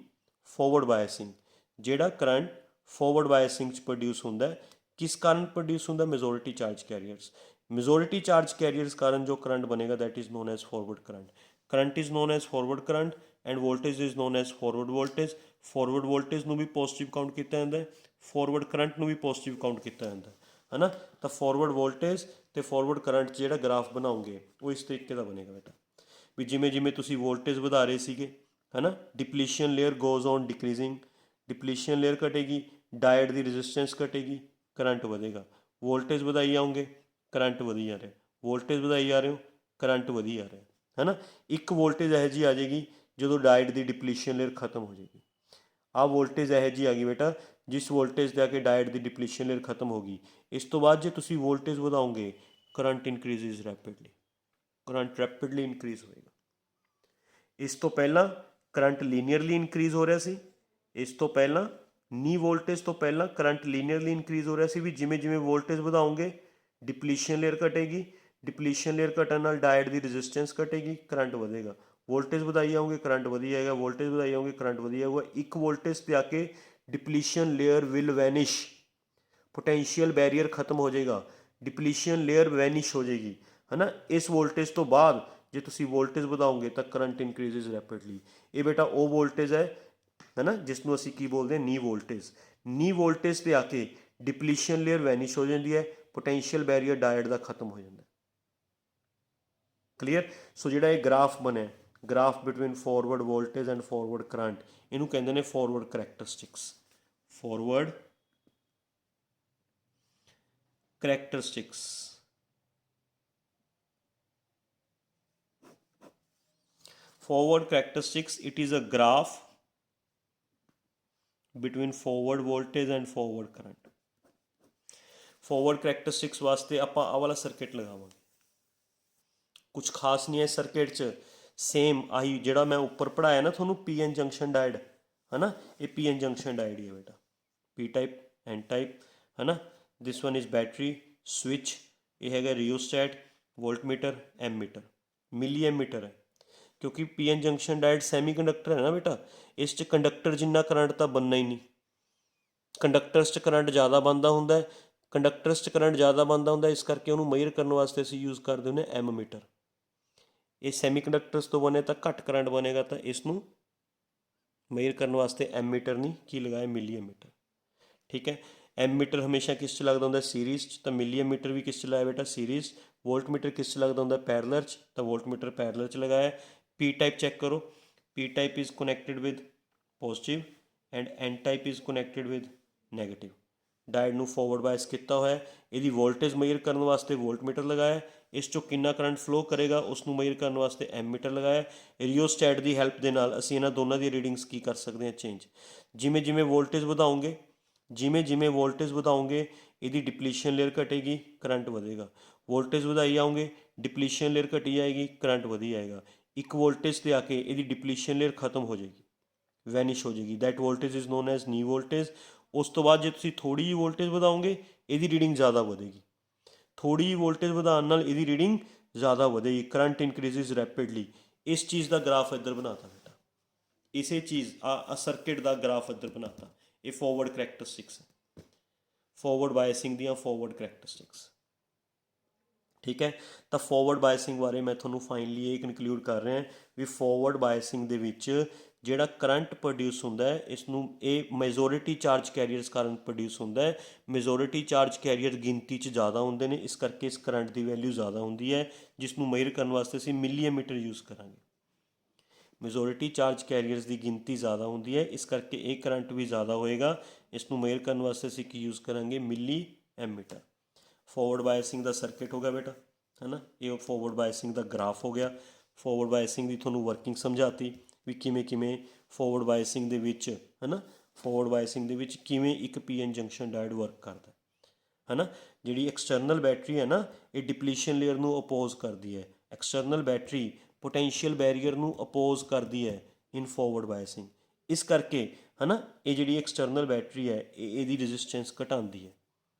Speaker 1: ਫੋਰਵਰਡ ਬਾਇਸਿੰਗ, ਜਿਹੜਾ ਕਰੰਟ ਫੋਰਵਰਡ ਬਾਇਸਿੰਗ 'ਚ ਪ੍ਰੋਡਿਊਸ ਹੁੰਦਾ, किस कारण प्रोड्यूस होता? Majority charge carriers. Majority charge carriers कारण जो करंट बनेगा that is known as forward current. Current is known as forward current and voltage is known as forward voltage. Forward voltage ਨੂੰ ਵੀ पॉजिटिव काउंट किया जाता है, forward current ਨੂੰ ਵੀ पॉजिटिव काउंट किया जाता है ना। तो फॉरवर्ड वोल्टेज ਤੇ फॉरवर्ड करंट ਜਿਹੜਾ ਗ੍ਰਾਫ ਬਣਾਓਗੇ ਉਹ ਇਸ ਤਰੀਕੇ ਦਾ ਬਣੇਗਾ ਬੇਟਾ, ਵੀ ਜਿਵੇਂ ਜਿਵੇਂ ਤੁਸੀਂ ਵੋਲਟੇਜ ਵਧਾ ਰਹੇ ਸੀਗੇ ਹੈ ਨਾ, depletion layer goes on decreasing, depletion layer ਘਟੇਗੀ, ਡਾਇਡ ਦੀ ਰੈਜ਼ਿਸਟੈਂਸ ਘਟੇਗੀ, ਕਰੰਟ ਵਧੇਗਾ। ਵੋਲਟੇਜ ਵਧਾਈ ਜਾਓਗੇ, ਕਰੰਟ ਵਧੀ ਜਾ ਰਿਹਾ, ਵੋਲਟੇਜ ਵਧਾਈ ਜਾ ਰਹੇ ਹੋ, ਕਰੰਟ ਵਧੀ ਜਾ ਰਿਹਾ ਹੈ ਨਾ। ਇੱਕ ਵੋਲਟੇਜ ਇਹੋ ਜਿਹੀ ਆ ਜਾਏਗੀ ਜਦੋਂ ਡਾਇਡ ਦੀ ਡਿਪਲੀਸ਼ਨ ਲੇਅਰ ਖਤਮ ਹੋ ਜਾਏਗੀ। ਆਹ ਵੋਲਟੇਜ ਇਹੋ ਜਿਹੀ ਆ ਗਈ ਬੇਟਾ ਜਿਸ ਵੋਲਟੇਜ 'ਤੇ ਆ ਕੇ ਡਾਇਡ ਦੀ ਡਿਪਲੀਸ਼ਨ ਲੇਅਰ ਖਤਮ ਹੋ ਗਈ। ਇਸ ਤੋਂ ਬਾਅਦ ਜੇ ਤੁਸੀਂ ਵੋਲਟੇਜ ਵਧਾਓਗੇ, current increases rapidly, current rapidly increase ਹੋਏਗਾ। ਇਸ ਤੋਂ ਪਹਿਲਾਂ ਕਰੰਟ ਲੀਨੀਅਰਲੀ ਇਨਕਰੀਜ਼ ਹੋ ਰਿਹਾ ਸੀ, ਇਸ ਤੋਂ ਪਹਿਲਾਂ ਨੀ ਵੋਲਟੇਜ ਤੋਂ ਪਹਿਲਾਂ ਕਰੰਟ ਲੀਨੀਅਰਲੀ ਇਨਕਰੀਜ਼ ਹੋ ਰਿਹਾ ਸੀ, ਵੀ ਜਿਵੇਂ ਜਿਵੇਂ ਵੋਲਟੇਜ ਵਧਾਓਗੇ ਡਿਪਲੀਸ਼ਨ ਲੇਅਰ ਘਟੇਗੀ, ਡਿਪਲੀਸ਼ਨ ਲੇਅਰ ਘਟਣ ਨਾਲ ਡਾਇਡ ਦੀ ਰੈਜ਼ਿਸਟੈਂਸ ਘਟੇਗੀ, ਕਰੰਟ ਵਧੇਗਾ। ਵੋਲਟੇਜ ਵਧਾਈ ਜਾਓਗੇ, ਕਰੰਟ ਵਧੀ ਜਾਏਗਾ, ਵੋਲਟੇਜ ਵਧਾਈ ਜਾਓਗੇ, ਕਰੰਟ ਵਧੀ ਜਾਊਗਾ। ਇੱਕ ਵੋਲਟੇਜ 'ਤੇ ਆ ਕੇ depletion layer will vanish, potential barrier ਖਤਮ ਹੋ ਜਾਏਗਾ, ਡਿਪਲੀਸ਼ਨ ਲੇਅਰ ਵੈਨਿਸ਼ ਹੋ ਜਾਏਗੀ ਹੈ ਨਾ। ਇਸ ਵੋਲਟੇਜ ਤੋਂ ਬਾਅਦ ਜੇ ਤੁਸੀਂ ਵੋਲਟੇਜ ਵਧਾਓਗੇ ਤਾਂ ਕਰੰਟ ਇਨਕਰੀਜ਼ਿਜ਼ ਰੈਪਿਡਲੀ। ਇਹ ਬੇਟਾ ਉਹ ਵੋਲਟੇਜ ਹੈ ਨਾ ਜਿਸ ਨੂੰ ਅਸੀਂ ਕੀ ਬੋਲਦੇ ਹਾਂ, ਨੀ ਵੋਲਟੇਜ। ਨੀ ਵੋਲਟੇਜ 'ਤੇ ਆ ਕੇ ਡਿਪਲੀਸ਼ਨ ਲੇਅਰ ਵੈਨਿਸ਼ ਹੋ ਜਾਂਦੀ ਹੈ, ਪੋਟੈਂਸ਼ੀਅਲ ਬੈਰੀਅਰ ਡਾਇਡ ਦਾ ਖਤਮ ਹੋ ਜਾਂਦਾ। ਕਲੀਅਰ? ਸੋ ਜਿਹੜਾ ਇਹ ਗ੍ਰਾਫ ਬਣਿਆ, graph between forward voltage and forward current, ਇਹਨੂੰ ਕਹਿੰਦੇ ਨੇ forward characteristics. Forward characteristics. Forward characteristics, it is a graph between forward voltage and forward current। forward characteristics ਵਾਸਤੇ ਆਪਾਂ ਆਹ ਵਾਲਾ ਸਰਕਿਟ ਲਗਾਵਾਂਗੇ। ਕੁਝ ਖਾਸ ਨਹੀਂ ਹੈ ਸਰਕਿਟ 'ਚ, ਸੇਮ ਆਹੀ ਜਿਹੜਾ ਮੈਂ ਉੱਪਰ ਪੜ੍ਹਾਇਆ ਨਾ ਤੁਹਾਨੂੰ, ਪੀ ਐਨ ਜੰਕਸ਼ਨ ਡਾਇਡ ਹੈ ਨਾ, ਇਹ ਪੀ ਐਨ ਜੰਕਸ਼ਨ ਡਾਇਡ ਹੀ ਹੈ ਬੇਟਾ, ਪੀ ਟਾਈਪ ਐਨ ਟਾਈਪ ਹੈ ਨਾ। ਦਿਸ ਵਨ ਇਜ਼ ਬੈਟਰੀ ਸਵਿਚ, ਇਹ ਹੈਗਾ ਰਿਓਸਟੈਟ, ਵੋਲਟਮੀਟਰ, ਐਮਮੀਟਰ, ਮਿਲੀ ਐਮਮੀਟਰ ਹੈ ਕਿਉਂਕਿ ਪੀ ਐਨ ਜੰਕਸ਼ਨ ਡਾਇਡ ਸੈਮੀ ਕੰਡਕਟਰ ਹੈ ਨਾ ਬੇਟਾ। ਇਸ 'ਚ ਕੰਡਕਟਰ ਜਿੰਨਾ ਕਰੰਟ ਤਾਂ ਬਣਨਾ ਹੀ ਨਹੀਂ, ਕੰਡਕਟਰਸ 'ਚ ਕਰੰਟ ਜ਼ਿਆਦਾ ਬਣਦਾ ਹੁੰਦਾ, ਕੰਡਕਟਰਸ 'ਚ ਕਰੰਟ ਜ਼ਿਆਦਾ ਬਣਦਾ ਹੁੰਦਾ, ਇਸ ਕਰਕੇ ਉਹਨੂੰ ਮੇਜ਼ਰ ਕਰਨ ਵਾਸਤੇ ਅਸੀਂ ਯੂਜ਼ ਕਰਦੇ ਹੁੰਦੇ ਐਮ ਮੀਟਰ। ਇਹ ਸੈਮੀ ਕੰਡਕਟਰਸ ਤੋਂ ਬਣੇ ਤਾਂ ਘੱਟ ਕਰੰਟ ਬਣੇਗਾ, ਤਾਂ ਇਸ ਨੂੰ ਮੇਜ਼ਰ ਕਰਨ ਵਾਸਤੇ ਐਮ ਮੀਟਰ ਨਹੀਂ ਕੀ ਲਗਾਇਆ, ਮਿਲੀ ਐਮੀਟਰ। ਠੀਕ ਹੈ, ਐਮ ਮੀਟਰ ਹਮੇਸ਼ਾ ਕਿਸ 'ਚ ਲੱਗਦਾ ਹੁੰਦਾ, ਸੀਰੀਜ਼ 'ਚ, ਤਾਂ ਮਿਲੀ ਐਮੀਟਰ ਵੀ ਕਿਸ 'ਚ ਲਾਇਆ ਬੇਟਾ, ਸੀਰੀਜ਼। ਵੋਲਟਮੀਟਰ ਕਿਸ 'ਚ ਲੱਗਦਾ ਹੁੰਦਾ, ਪੈਰਲਰ 'ਚ, ਤਾਂ ਵੋਲਟਮੀਟਰ ਪੈਰਲਰ 'ਚ ਲਗਾਇਆ। ਪੀ ਟਾਈਪ ਚੈੱਕ ਕਰੋ, P type is connected with positive and N type is connected with negative. Diode ਨੂੰ ਫੋਰਵਰਡ ਬਾਇਸ ਕੀਤਾ ਹੋਇਆ, ਇਹਦੀ ਵੋਲਟੇਜ ਮੇਜ਼ਰ ਕਰਨ ਵਾਸਤੇ ਵੋਲਟਮੀਟਰ ਲਗਾਇਆ, ਇਸ 'ਚੋਂ ਕਿੰਨਾ ਕਰੰਟ ਫਲੋ ਕਰੇਗਾ ਉਸ ਨੂੰ ਮੇਜ਼ਰ ਕਰਨ ਵਾਸਤੇ ਐਮਮੀਟਰ ਲਗਾਇਆ। ਰਿਓਸਟੈਟ ਦੀ ਹੈਲਪ ਦੇ ਨਾਲ ਅਸੀਂ ਇਹਨਾਂ ਦੋਨਾਂ ਦੀ ਰੀਡਿੰਗਸ ਕੀ ਕਰ ਸਕਦੇ ਹਾਂ, ਚੇਂਜ। ਜਿਵੇਂ ਜਿਵੇਂ ਵੋਲਟੇਜ ਵਧਾਓਗੇ, ਜਿਵੇਂ ਜਿਵੇਂ ਵੋਲਟੇਜ ਵਧਾਓਗੇ ਇਹਦੀ ਡਿਪਲੀਸ਼ਨ ਲੇਅਰ ਘਟੇਗੀ, ਕਰੰਟ ਵਧੇਗਾ। ਵੋਲਟੇਜ ਵਧਾਈ ਜਾਓਗੇ, ਡਿਪਲੀਸ਼ਨ ਲੇਅਰ ਘਟੀ ਜਾਏਗੀ, ਕਰੰਟ ਵਧੀ ਜਾਏਗਾ। ਇੱਕ ਵੋਲਟੇਜ 'ਤੇ ਆ ਕੇ ਇਹਦੀ ਡਿਪਲੀਸ਼ਨ ਲੇਅਰ ਖਤਮ ਹੋ ਜਾਏਗੀ, ਵੈਨਿਸ਼ ਹੋ ਜਾਏਗੀ, that voltage is known as ਨੀ ਵੋਲਟੇਜ। ਉਸ ਤੋਂ ਬਾਅਦ ਜੇ ਤੁਸੀਂ ਥੋੜ੍ਹੀ ਜਿਹੀ ਵੋਲਟੇਜ ਵਧਾਓਗੇ ਇਹਦੀ ਰੀਡਿੰਗ ਜ਼ਿਆਦਾ ਵਧੇਗੀ, ਥੋੜ੍ਹੀ ਜਿਹੀ ਵੋਲਟੇਜ ਵਧਾਉਣ ਨਾਲ ਇਹਦੀ ਰੀਡਿੰਗ ਜ਼ਿਆਦਾ ਵਧੇਗੀ, ਕਰੰਟ ਇਨਕਰੀਜ਼ਿਜ਼ ਰੈਪਿਡਲੀ। ਇਸ ਚੀਜ਼ ਦਾ ਗ੍ਰਾਫ ਇੱਧਰ ਬਣਾਤਾ ਬੇਟਾ, ਇਸੇ ਚੀਜ਼ ਆ ਸਰਕਿਟ ਦਾ ਗ੍ਰਾਫ ਇੱਧਰ ਬਣਾਤਾ। ਇਹ ਫੋਰਵਰਡ ਕਰੈਕਟਰਿਸਟਿਕਸ ਹੈ, ਫੋਰਵਰਡ ਬਾਇਸਿੰਗ ਦੀਆਂ ਫੋਰਵਰਡ ਕਰੈਕਟਰਿਸਟਿਕਸ। ਠੀਕ ਹੈ, ਤਾਂ ਫੋਰਵਰਡ ਬਾਇਸਿੰਗ ਬਾਰੇ ਮੈਂ ਤੁਹਾਨੂੰ ਫਾਈਨਲੀ ਇਹ ਕਨਕਲੂਡ ਕਰ ਰਿਹਾ ਵੀ ਫੋਰਵਰਡ ਬਾਇਸਿੰਗ ਦੇ ਵਿੱਚ ਜਿਹੜਾ ਕਰੰਟ ਪ੍ਰੋਡਿਊਸ ਹੁੰਦਾ ਹੈ ਇਸ ਨੂੰ ਇਹ ਮੈਜੋਰਿਟੀ ਚਾਰਜ ਕੈਰੀਅਰਸ ਕਾਰਨ ਪ੍ਰੋਡਿਊਸ ਹੁੰਦਾ ਹੈ। ਮੈਜੋਰਿਟੀ ਚਾਰਜ ਕੈਰੀਅਰ ਗਿਣਤੀ 'ਚ ਜ਼ਿਆਦਾ ਹੁੰਦੇ ਨੇ, ਇਸ ਕਰਕੇ ਇਸ ਕਰੰਟ ਦੀ ਵੈਲਿਊ ਜ਼ਿਆਦਾ ਹੁੰਦੀ ਹੈ, ਜਿਸ ਨੂੰ ਮੇਜ਼ਰ ਕਰਨ ਵਾਸਤੇ ਅਸੀਂ ਮਿਲੀ ਐਮੀਟਰ ਯੂਜ਼ ਕਰਾਂਗੇ। मेजोरिटी चार्ज कैरियर्स की गिनती ज़्यादा होंगी है, इस करके एक करंट भी ज़्यादा होएगा। इसनूं मेजर करने वास्ते असीं की यूज़ करांगे, मिली एमीटर। फॉरवर्ड बायसिंग का सर्किट हो गया बेटा, है ना। ये फॉरवर्ड बायसिंग का ग्राफ हो गया। फॉरवर्ड बायसिंग की थोनों वर्किंग समझाती भी किमें किमें फॉरवर्ड बायसिंग दे विच, है ना, फॉरवर्ड बायसिंग दे विच किमें एक पीएन जंक्शन डायोड वर्क करता है ना। जी एक्सटर्नल बैटरी है ना, ये डिप्लीशन लेयर नूं अपोज करती है। एक्सटर्नल बैटरी पोटेंशियल बैरीयर नूं अपोज करती है इन फॉरवर्ड बायसिंग। इस करके है ना, ये जी एक्सटर्नल बैटरी है ये रजिस्टेंस घटाती है।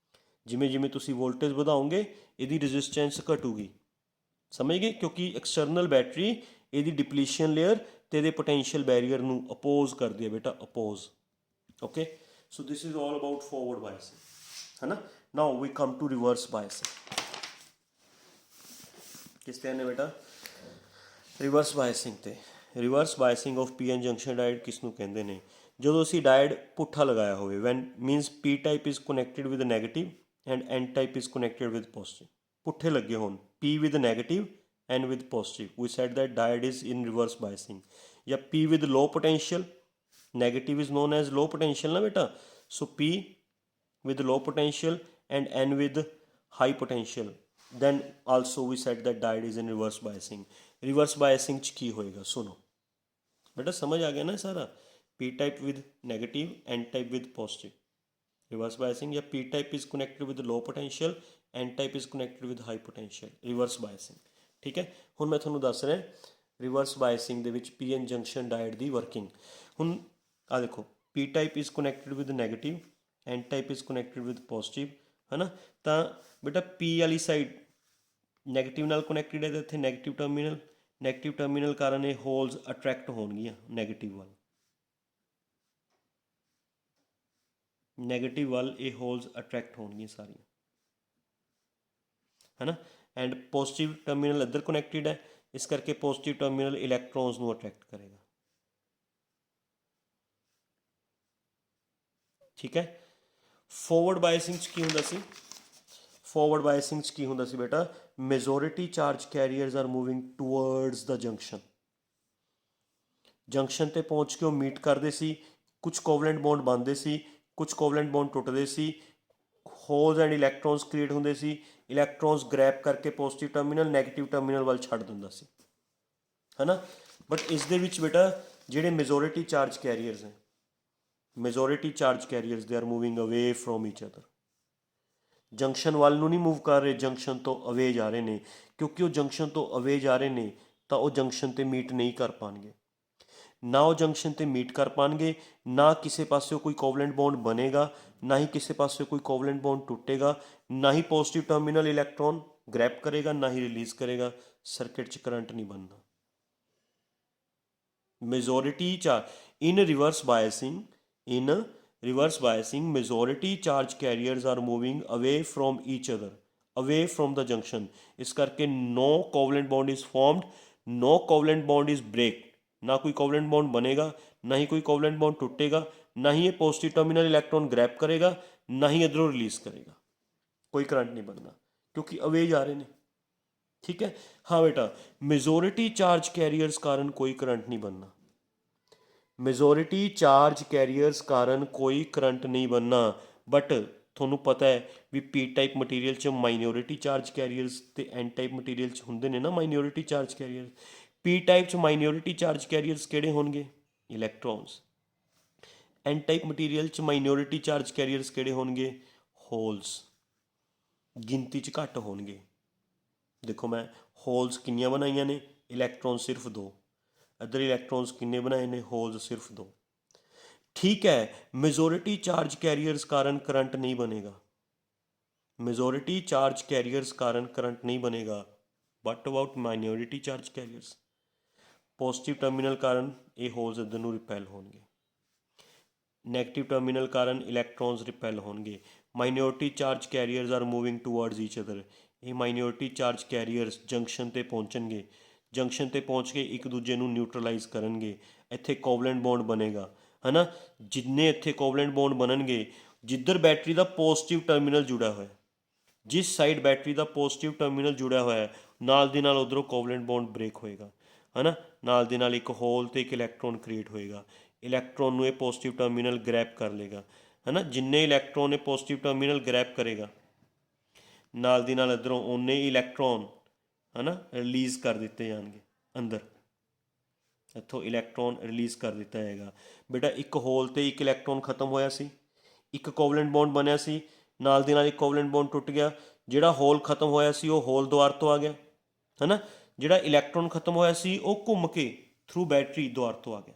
Speaker 1: जिमें जिमें तुसी वोल्टेज बढ़ाओगे ये रजिस्टेंस घटूगी, समझ गए, क्योंकि एक्सटर्नल बैटरी ये डिप्लीशन लेयर तो ये पोटेंशियल बैरीयर नूं अपोज करती है बेटा, oppose. Okay, so this is all about forward biasing, है ना। Now we come to reverse biasing. किस तरह ने बेटा रिवर्स बायसिंग ते reverse biasing of P N junction diode किसनूं कहंदे ने, ਜਦੋਂ ਅਸੀਂ डायोड पुट्ठा लगाया ਹੋਵੇ, when means P type is connected with negative and N type is connected with positive. पुट्ठे लगे होन P with negative and with positive, we said that diode is in reverse biasing. या P with low potential, negative is known as low potential ना बेटा, so P with low potential and N with high potential, then also we said that diode is in reverse biasing। reverse biasing च की होएगा सुनो बेटा, समझ आ गया ना सारा। P type with negative, N type with positive, reverse biasing। या P type is connected with low potential, N type is connected with high potential, reverse biasing। ठीक है, हुण मैं तुहानूं दस रहा रिवर्स बायसिंग दे विच पी एन जंक्शन डायोड की वर्किंग। हुण आ देखो, P type is connected with negative, N type is connected with positive, है ना। तो बेटा पी वाली साइड नैगेटिव नाल कनैक्टेड है, तो इत्थे नैगेटिव टर्मिनल कारण ये होल्स अट्रैक्ट होणगियां नैगेटिव वाल, नैगेटिव वाल ये होल्स अट्रैक्ट होणगियां सारियां, है ना। एंड पॉजिटिव टर्मिनल इधर कनैक्टेड है, इस करके पॉजिटिव टर्मिनल इलैक्ट्रॉन्स नूं अट्रैक्ट करेगा। ठीक है, फॉरवर्ड बायसिंग की हुंदा सी, फॉरवर्ड बायसिंग की हुंदा सी बेटा, majority charge carriers are moving towards the junction. Junction ते पहुँच के वो मीट करते सी, कुछ कोवलेंट बॉन्ड बनते सी, कुछ कोवलेंट बॉन्ड टुटते सी, होल्स एंड इलैक्ट्रॉन्स क्रिएट होंदे सी। इलैक्ट्रॉन्स ग्रैप करके पॉजिटिव टर्मिनल नैगेटिव टर्मिनल वाल छड्ड दिंदा सी, है ना। बट इस दे विच बेटा जिहड़े मेजोरिटी चार्ज कैरियर्स हैं, मेजोरिटी चार्ज कैरियर्स दे are moving away from each other. Junction वाल नूं नहीं मूव कर रहे, जंक्शन तो अवे जा रहे हैं, क्योंकि वो जंक्शन तो अवे जा रहे हैं तो वो जंक्शन ते मीट नहीं कर पाएंगे, ना वो जंक्शन ते मीट कर पाएंगे, ना किसी पासों कोई कोवलेंट बॉन्ड बनेगा, ना ही किसी पासों कोई कोवलेंट बॉन्ड टूटेगा, ना ही पॉजिटिव टर्मिनल इलैक्ट्रॉन ग्रैप करेगा, ना ही रिलीज करेगा, सर्किट च करंट नहीं बनना। Majority charge in reverse biasing, in reverse biasing majority charge carriers are moving away from each other, away from the junction। इस करके no covalent bond is formed, no covalent bond is break, ना कोई covalent bond बनेगा, ना ही कोई covalent bond टूटेगा, ना ही ये पॉजिटिव टर्मिनल इलेक्ट्रॉन ग्रैप करेगा, ना ही इधरों रिलीज करेगा, कोई करंट नहीं बनना क्योंकि अवे जा रहे हैं। ठीक है, हाँ बेटा, मेजोरिटी चार्ज कैरियर्स कारण कोई करंट नहीं बनना, मेजोरिटी चार्ज कैरियर्स कारण कोई करंट नहीं बनना। बट थोनों पता है भी पी टाइप मटीरियल च माइनॉरिटी चार्ज कैरियर्स ते एन टाइप मटीरियल च हुंदे ने ना minority charge carriers. P type च माइनॉरिटी चार्ज कैरियर्स किहड़े होणगे, इलैक्ट्रॉन्स। एन टाइप मटीरियल च माइनॉरिटी चार्ज कैरियर्स किहड़े होणगे, होल्स। गिनती च घट होणगे। देखो मैं होल्स किन्नियां बनाइयां ने, इलैक्ट्रॉन सिर्फ 2, इधर इलैक्ट्रॉन्स किन्ने बनाए ने, होल्स सिर्फ 2। ठीक है, मेजोरिटी चार्ज कैरियर्स कारण करंट नहीं बनेगा, मेजोरिटी चार्ज कैरियर्स कारण करंट नहीं बनेगा। But about minority charge carriers, positive terminal कारण ये होल्स इधर नूं रिपैल होणगे, नैगेटिव टर्मिनल कारण इलैक्ट्रॉन्स रिपैल होणगे। Minority charge carriers are moving towards each other, ये माइनॉरिटी चार्ज कैरियर्स जंक्शन ते पहुँचणगे, जंक्शन ते पहुँच के एक दूजे नूं न्यूट्रलाइज करनगे, इत्थे कोवलेंट बॉन्ड बनेगा, है ना। जिन्ने इत्थे कोवलेंट बॉन्ड बननगे, जिधर बैटरी का पॉजिटिव टर्मिनल जुड़ा हुआ है, जिस साइड बैटरी का पॉजिटिव टर्मिनल जुड़ा हुआ है, नाल दी नाल उधरों कोवलेंट बॉन्ड ब्रेक होएगा, है ना, ਨਾਲ ਦੀ ਨਾਲ ਇੱਕ ਹੋਲ ਤੇ ਇੱਕ ਇਲੈਕਟ੍ਰੋਨ ਕ੍ਰੀਏਟ ਹੋਏਗਾ। ਇਲੈਕਟ੍ਰੋਨ ਨੂੰ ਇਹ ਪੋਜ਼ਿਟਿਵ ਟਰਮੀਨਲ ਗ੍ਰੈਬ ਕਰ ਲੇਗਾ, ਹੈ ਨਾ। ਜਿੰਨੇ ਇਲੈਕਟ੍ਰੋਨ ਇਹ ਪੋਜ਼ਿਟਿਵ ਟਰਮੀਨਲ ਗ੍ਰੈਬ ਕਰੇਗਾ, ਨਾਲ ਦੀ ਨਾਲ ਇੱਧਰੋਂ ਓਨੇ ਹੀ ਇਲੈਕਟ੍ਰੋਨ ਹੈ ਨਾ ਰਿਲੀਜ਼ ਕਰ ਦਿੱਤੇ ਜਾਣਗੇ ਅੰਦਰ। ਇੱਥੋਂ ਇਲੈਕਟ੍ਰੋਨ ਰਿਲੀਜ਼ ਕਰ ਦਿੱਤਾ ਜਾਏਗਾ। ਬੇਟਾ ਇੱਕ ਹੋਲ ਤੇ ਇੱਕ ਇਲੈਕਟ੍ਰੋਨ ਖਤਮ ਹੋਇਆ ਸੀ, ਇੱਕ ਕੋਵਲੈਂਟ ਬੌਂਡ ਬਣਿਆ ਸੀ, ਨਾਲ ਦੀ ਨਾਲ ਇੱਕ ਕੋਵਲੈਂਟ ਬੌਂਡ ਟੁੱਟ ਗਿਆ। ਜਿਹੜਾ ਹੋਲ ਖਤਮ ਹੋਇਆ ਸੀ ਉਹ ਹੋਲ ਦੁਆਰ ਤੋਂ ਆ ਗਿਆ, ਹੈ ਨਾ। ਜਿਹੜਾ ਇਲੈਕਟ੍ਰੋਨ ਖਤਮ ਹੋਇਆ ਸੀ ਉਹ ਘੁੰਮ ਕੇ ਥਰੂ ਬੈਟਰੀ ਦੁਆਰ ਤੋਂ ਆ ਗਿਆ।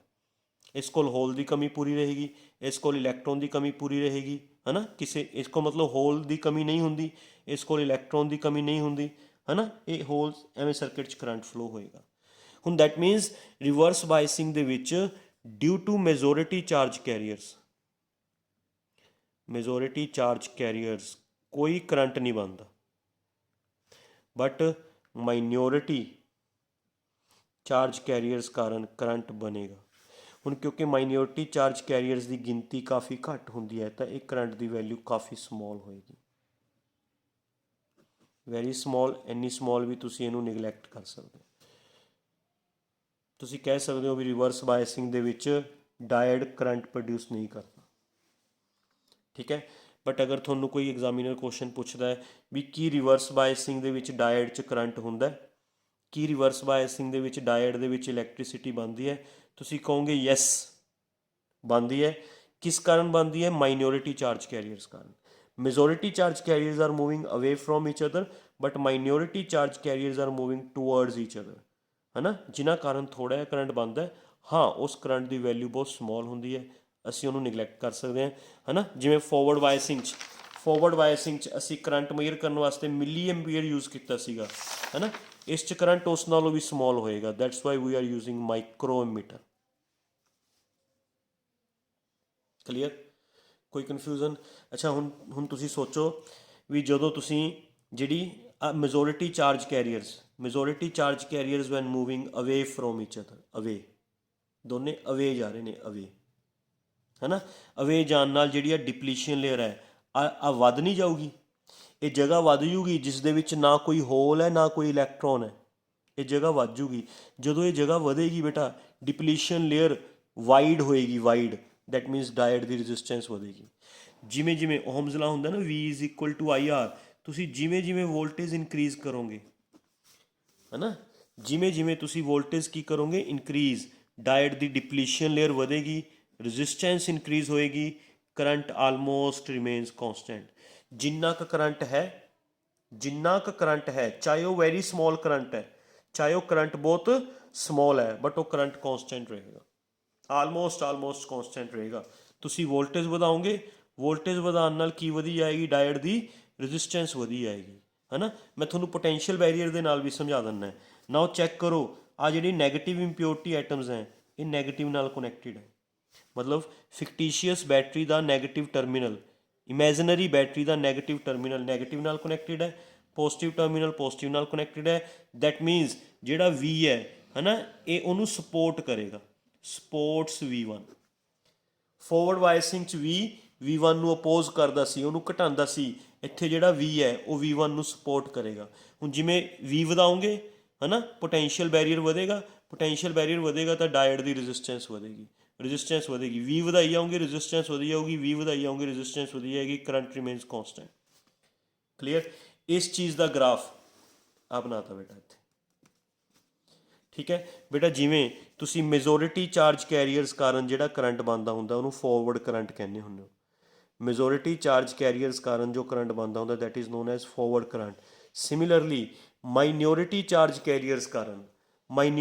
Speaker 1: ਇਸ ਕੋਲ ਹੋਲ ਦੀ ਕਮੀ ਪੂਰੀ ਰਹੇਗੀ, ਇਸ ਕੋਲ ਇਲੈਕਟ੍ਰੋਨ ਦੀ ਕਮੀ ਪੂਰੀ ਰਹੇਗੀ, ਹੈ ਨਾ। ਕਿਸੇ ਇਸ ਕੋਲ ਮਤਲਬ ਹੋਲ ਦੀ ਕਮੀ ਨਹੀਂ ਹੁੰਦੀ, ਇਸ ਕੋਲ ਇਲੈਕਟ੍ਰੋਨ ਦੀ ਕਮੀ ਨਹੀਂ ਹੁੰਦੀ, ਹੈ ਨਾ। ਇਹ ਹੋਲਸ ਐਵੇਂ ਸਰਕਿਟ 'ਚ ਕਰੰਟ ਫਲੋ ਹੋਏਗਾ। ਹੁਣ ਦੈਟ ਮੀਨਸ ਰਿਵਰਸ ਬਾਇਸਿੰਗ ਦੇ ਵਿੱਚ due to majority charge carriers, majority charge carriers ਕੋਈ ਕਰੰਟ ਨਹੀਂ ਬਣਦਾ, ਬਟ ਮਾਈਨੋਰਿਟੀ ਚਾਰਜ ਕੈਰੀਅਰਸ ਕਾਰਨ ਕਰੰਟ ਬਣੇਗਾ। ਹੁਣ ਕਿਉਂਕਿ ਮਾਈਨੋਰਿਟੀ ਚਾਰਜ ਕੈਰੀਅਰਸ ਦੀ ਗਿਣਤੀ ਕਾਫੀ ਘੱਟ ਹੁੰਦੀ ਹੈ ਤਾਂ ਇਹ ਕਰੰਟ ਦੀ ਵੈਲਿਊ ਕਾਫੀ ਸਮੋਲ ਹੋਏਗੀ, ਵੈਰੀ ਸਮੋਲ। ਇੰਨੀ ਸਮੋਲ ਵੀ ਤੁਸੀਂ ਇਹਨੂੰ ਨਿਗਲੈਕਟ ਕਰ ਸਕਦੇ ਹੋ। ਤੁਸੀਂ ਕਹਿ ਸਕਦੇ ਹੋ ਵੀ ਰਿਵਰਸ ਬਾਇਸਿੰਗ ਦੇ ਵਿੱਚ ਡਾਇਡ ਕਰੰਟ ਪ੍ਰੋਡਿਊਸ ਨਹੀਂ ਕਰਦਾ, ਠੀਕ ਹੈ। ਬਟ ਅਗਰ ਤੁਹਾਨੂੰ ਕੋਈ ਐਗਜ਼ਾਮੀਨਰ ਕੁਐਸਚਨ ਪੁੱਛਦਾ ਹੈ ਵੀ ਕੀ ਰਿਵਰਸ ਬਾਇਸਿੰਗ ਦੇ ਵਿੱਚ ਡਾਇਡ 'ਚ ਕਰੰਟ ਹੁੰਦਾ, ਕੀ ਰਿਵਰਸ ਬਾਇਸਿੰਗ ਦੇ ਵਿੱਚ ਡਾਇਡ ਦੇ ਵਿੱਚ ਇਲੈਕਟ੍ਰੀਸਿਟੀ ਬਣਦੀ ਹੈ, ਤੁਸੀਂ ਕਹੋਗੇ ਯੈਸ ਬਣਦੀ ਹੈ। ਕਿਸ ਕਾਰਨ ਬਣਦੀ ਹੈ? ਮਾਈਨੋਰਿਟੀ ਚਾਰਜ ਕੈਰੀਅਰਸ ਕਾਰਨ। ਮੇਜੋਰਿਟੀ charge carriers are moving away from each other, but minority charge carriers are moving towards each other, ਹੈ ਨਾ। ਜਿਨ੍ਹਾਂ ਕਾਰਨ ਥੋੜ੍ਹਾ ਜਿਹਾ ਕਰੰਟ ਬਣਦਾ। ਹਾਂ, ਉਸ ਕਰੰਟ ਦੀ ਵੈਲਿਊ ਬਹੁਤ ਸਮੋਲ ਹੁੰਦੀ ਹੈ, ਅਸੀਂ ਉਹਨੂੰ ਨਿਗਲੈਕਟ ਕਰ ਸਕਦੇ ਹਾਂ, ਹੈ ਨਾ। ਜਿਵੇਂ ਫੋਰਵਰਡ ਬਾਇਸਿੰਗ 'ਚ ਅਸੀਂ ਕਰੰਟ ਮੇਜਰ ਕਰਨ ਵਾਸਤੇ ਮਿਲੀ ਐਂਪੀਅਰ ਯੂਜ਼ ਕੀਤਾ ਸੀਗਾ, ਹੈ ਨਾ। ਇਸ 'ਚ ਕਰੰਟ ਉਸ ਨਾਲੋਂ ਵੀ ਸਮੋਲ ਹੋਏਗਾ, that's why we are using micro ammeter. Clear? ਕੋਈ ਕਨਫਿਊਜ਼ਨ? ਅੱਛਾ, ਹੁਣ ਤੁਸੀਂ ਸੋਚੋ ਵੀ ਜਦੋਂ ਤੁਸੀਂ ਜਿਹੜੀ majority charge carriers when moving away from each other, away ਦੋਨੇ ਅਵੇ ਜਾ ਰਹੇ ਨੇ, ਅਵੇ, ਹੈ ਨਾ। ਅਵੇ ਜਾਣ ਨਾਲ ਜਿਹੜੀ ਆ ਡਿਪਲੀਸ਼ਨ ਲੇਅਰ ਹੈ ਆ ਵੱਧ ਨਹੀਂ ਜਾਊਗੀ, ਇਹ ਜਗ੍ਹਾ ਵੱਧ ਜੂਗੀ ਜਿਸ ਦੇ ਵਿੱਚ ਨਾ ਕੋਈ ਹੋਲ ਹੈ ਨਾ ਕੋਈ ਇਲੈਕਟ੍ਰੋਨ ਹੈ, ਇਹ ਜਗ੍ਹਾ ਵੱਧ ਜੂਗੀ। ਜਦੋਂ ਇਹ ਜਗ੍ਹਾ ਵਧੇਗੀ ਬੇਟਾ ਡਿਪਲੀਸ਼ਨ ਲੇਅਰ ਵਾਈਡ ਹੋਏਗੀ, ਵਾਈਡ, ਦੈਟ ਮੀਨਸ ਡਾਇਡ ਦੀ ਰੈਜ਼ਿਸਟੈਂਸ ਵਧੇਗੀ। ਜਿਵੇਂ ਜਿਵੇਂ ਓਹਮਜ਼ ਲਾ ਹੁੰਦਾ ਨਾ V = IR, ਤੁਸੀਂ ਜਿਵੇਂ ਜਿਵੇਂ ਵੋਲਟੇਜ ਇਨਕਰੀਜ਼ ਕਰੋਗੇ, ਹੈ ਨਾ, ਜਿਵੇਂ ਜਿਵੇਂ ਤੁਸੀਂ ਵੋਲਟੇਜ ਕੀ ਕਰੋਗੇ ਇਨਕਰੀਜ਼, ਡਾਇਡ ਦੀ ਡਿਪਲੀਸ਼ਨ ਲੇਅਰ ਵਧੇਗੀ, ਰੈਜ਼ਿਸਟੈਂਸ ਇਨਕਰੀਜ਼ ਹੋਏਗੀ, ਕਰੰਟ ਆਲਮੋਸਟ ਰਿਮੇਨਸ ਕੌਂਸਟੈਂਟ। ਜਿੰਨਾ ਕੁ ਕਰੰਟ ਹੈ ਚਾਹੇ ਉਹ ਵੈਰੀ ਸਮੋਲ ਕਰੰਟ ਹੈ, ਚਾਹੇ ਉਹ ਕਰੰਟ ਬਹੁਤ ਸਮੋਲ ਹੈ, ਬਟ ਉਹ ਕਰੰਟ ਕੌਂਸਟੈਂਟ ਰਹੇਗਾ, ਆਲਮੋਸਟ ਕੌਂਸਟੈਂਟ ਰਹੇਗਾ। ਤੁਸੀਂ ਵੋਲਟੇਜ ਵਧਾਓਗੇ, ਵੋਲਟੇਜ ਵਧਾਉਣ ਨਾਲ ਕੀ ਵਧੀ ਜਾਏਗੀ? ਡਾਇਡ ਦੀ ਰੈਜ਼ਿਸਟੈਂਸ ਵਧੀ ਜਾਏਗੀ, ਹੈ ਨਾ। ਮੈਂ ਤੁਹਾਨੂੰ ਪੋਟੈਂਸ਼ੀਅਲ ਬੈਰੀਅਰ ਦੇ ਨਾਲ ਵੀ ਸਮਝਾ ਦਿੰਦਾ। ਨਾ ਉਹ ਚੈੱਕ ਕਰੋ, ਆ ਜਿਹੜੀ ਨੈਗੇਟਿਵ ਇੰਪਿਓਰਟੀ ਆਈਟਮਸ ਹੈ ਇਹ ਨੈਗੇਟਿਵ ਨਾਲ ਕਨੈਕਟਿਡ ਹੈ, ਮਤਲਬ ਫਿਕਟੀਸ਼ੀਅਸ ਬੈਟਰੀ ਦਾ ਨੈਗੇਟਿਵ ਟਰਮੀਨਲ, ਇਮੈਜਨਰੀ ਬੈਟਰੀ ਦਾ ਨੈਗੇਟਿਵ ਟਰਮੀਨਲ ਨੈਗੇਟਿਵ ਨਾਲ ਕਨੈਕਟਿਡ ਹੈ, ਪੋਜ਼ਿਟਿਵ ਟਰਮੀਨਲ ਪੋਜ਼ਿਟਿਵ ਨਾਲ ਕਨੈਕਟਿਡ ਹੈ। ਦੈਟ ਮੀਨਸ ਜਿਹੜਾ V ਹੈ ਨਾ, ਇਹ ਉਹਨੂੰ ਸਪੋਰਟ ਕਰੇਗਾ, ਸਪੋਰਟਸ V1। ਫੋਰਵਰਡ ਬਾਇਸਿੰਗ 'ਚ V1 ਨੂੰ ਅਪੋਜ਼ ਕਰਦਾ ਸੀ, ਉਹਨੂੰ ਘਟਾਉਂਦਾ ਸੀ। ਇੱਥੇ ਜਿਹੜਾ V ਹੈ ਉਹ V1 ਨੂੰ ਸਪੋਰਟ ਕਰੇਗਾ। ਹੁਣ ਜਿਵੇਂ V ਵਧਾਓਗੇ, ਹੈ ਨਾ, ਪੋਟੈਂਸ਼ੀਅਲ ਬੈਰੀਅਰ ਵਧੇਗਾ ਤਾਂ ਡਾਇਡ ਦੀ ਰੈਜ਼ਿਸਟੈਂਸ ਵਧੇਗੀ, V ਵਧਾਈ ਜਾਓਗੇ ਰੈਜ਼ਿਸਟੈਂਸ ਵਧੀ ਜਾਊਗੀ, V ਵਧਾਈ ਜਾਓਗੇ ਰੈਜ਼ਿਸਟੈਂਸ ਵਧੀ ਜਾਏਗੀ, ਕਰੰਟ ਰਿਮੇਨਸ ਕੌਂਸਟੈਂਟ। ਕਲੀਅਰ? ਇਸ ਚੀਜ਼ ਦਾ ਗ੍ਰਾਫ ਆ ਬਣਾਤਾ ਬੇਟਾ ਇੱਥੇ, ਠੀਕ ਹੈ ਬੇਟਾ। ਜਿਵੇਂ ਤੁਸੀਂ ਮੈਜੋਰਿਟੀ ਚਾਰਜ ਕੈਰੀਅਰਸ ਕਾਰਨ ਜਿਹੜਾ ਕਰੰਟ ਬਣਦਾ ਹੁੰਦਾ ਉਹਨੂੰ ਫੋਰਵਰਡ ਕਰੰਟ ਕਹਿੰਦੇ ਹੁੰਦੇ ਹੋ। ਮੈਜੋਰਿਟੀ ਚਾਰਜ ਕੈਰੀਅਰਸ ਕਾਰਨ ਜੋ ਕਰੰਟ ਬਣਦਾ ਹੁੰਦਾ that is known as forward current. Similarly minority charge carriers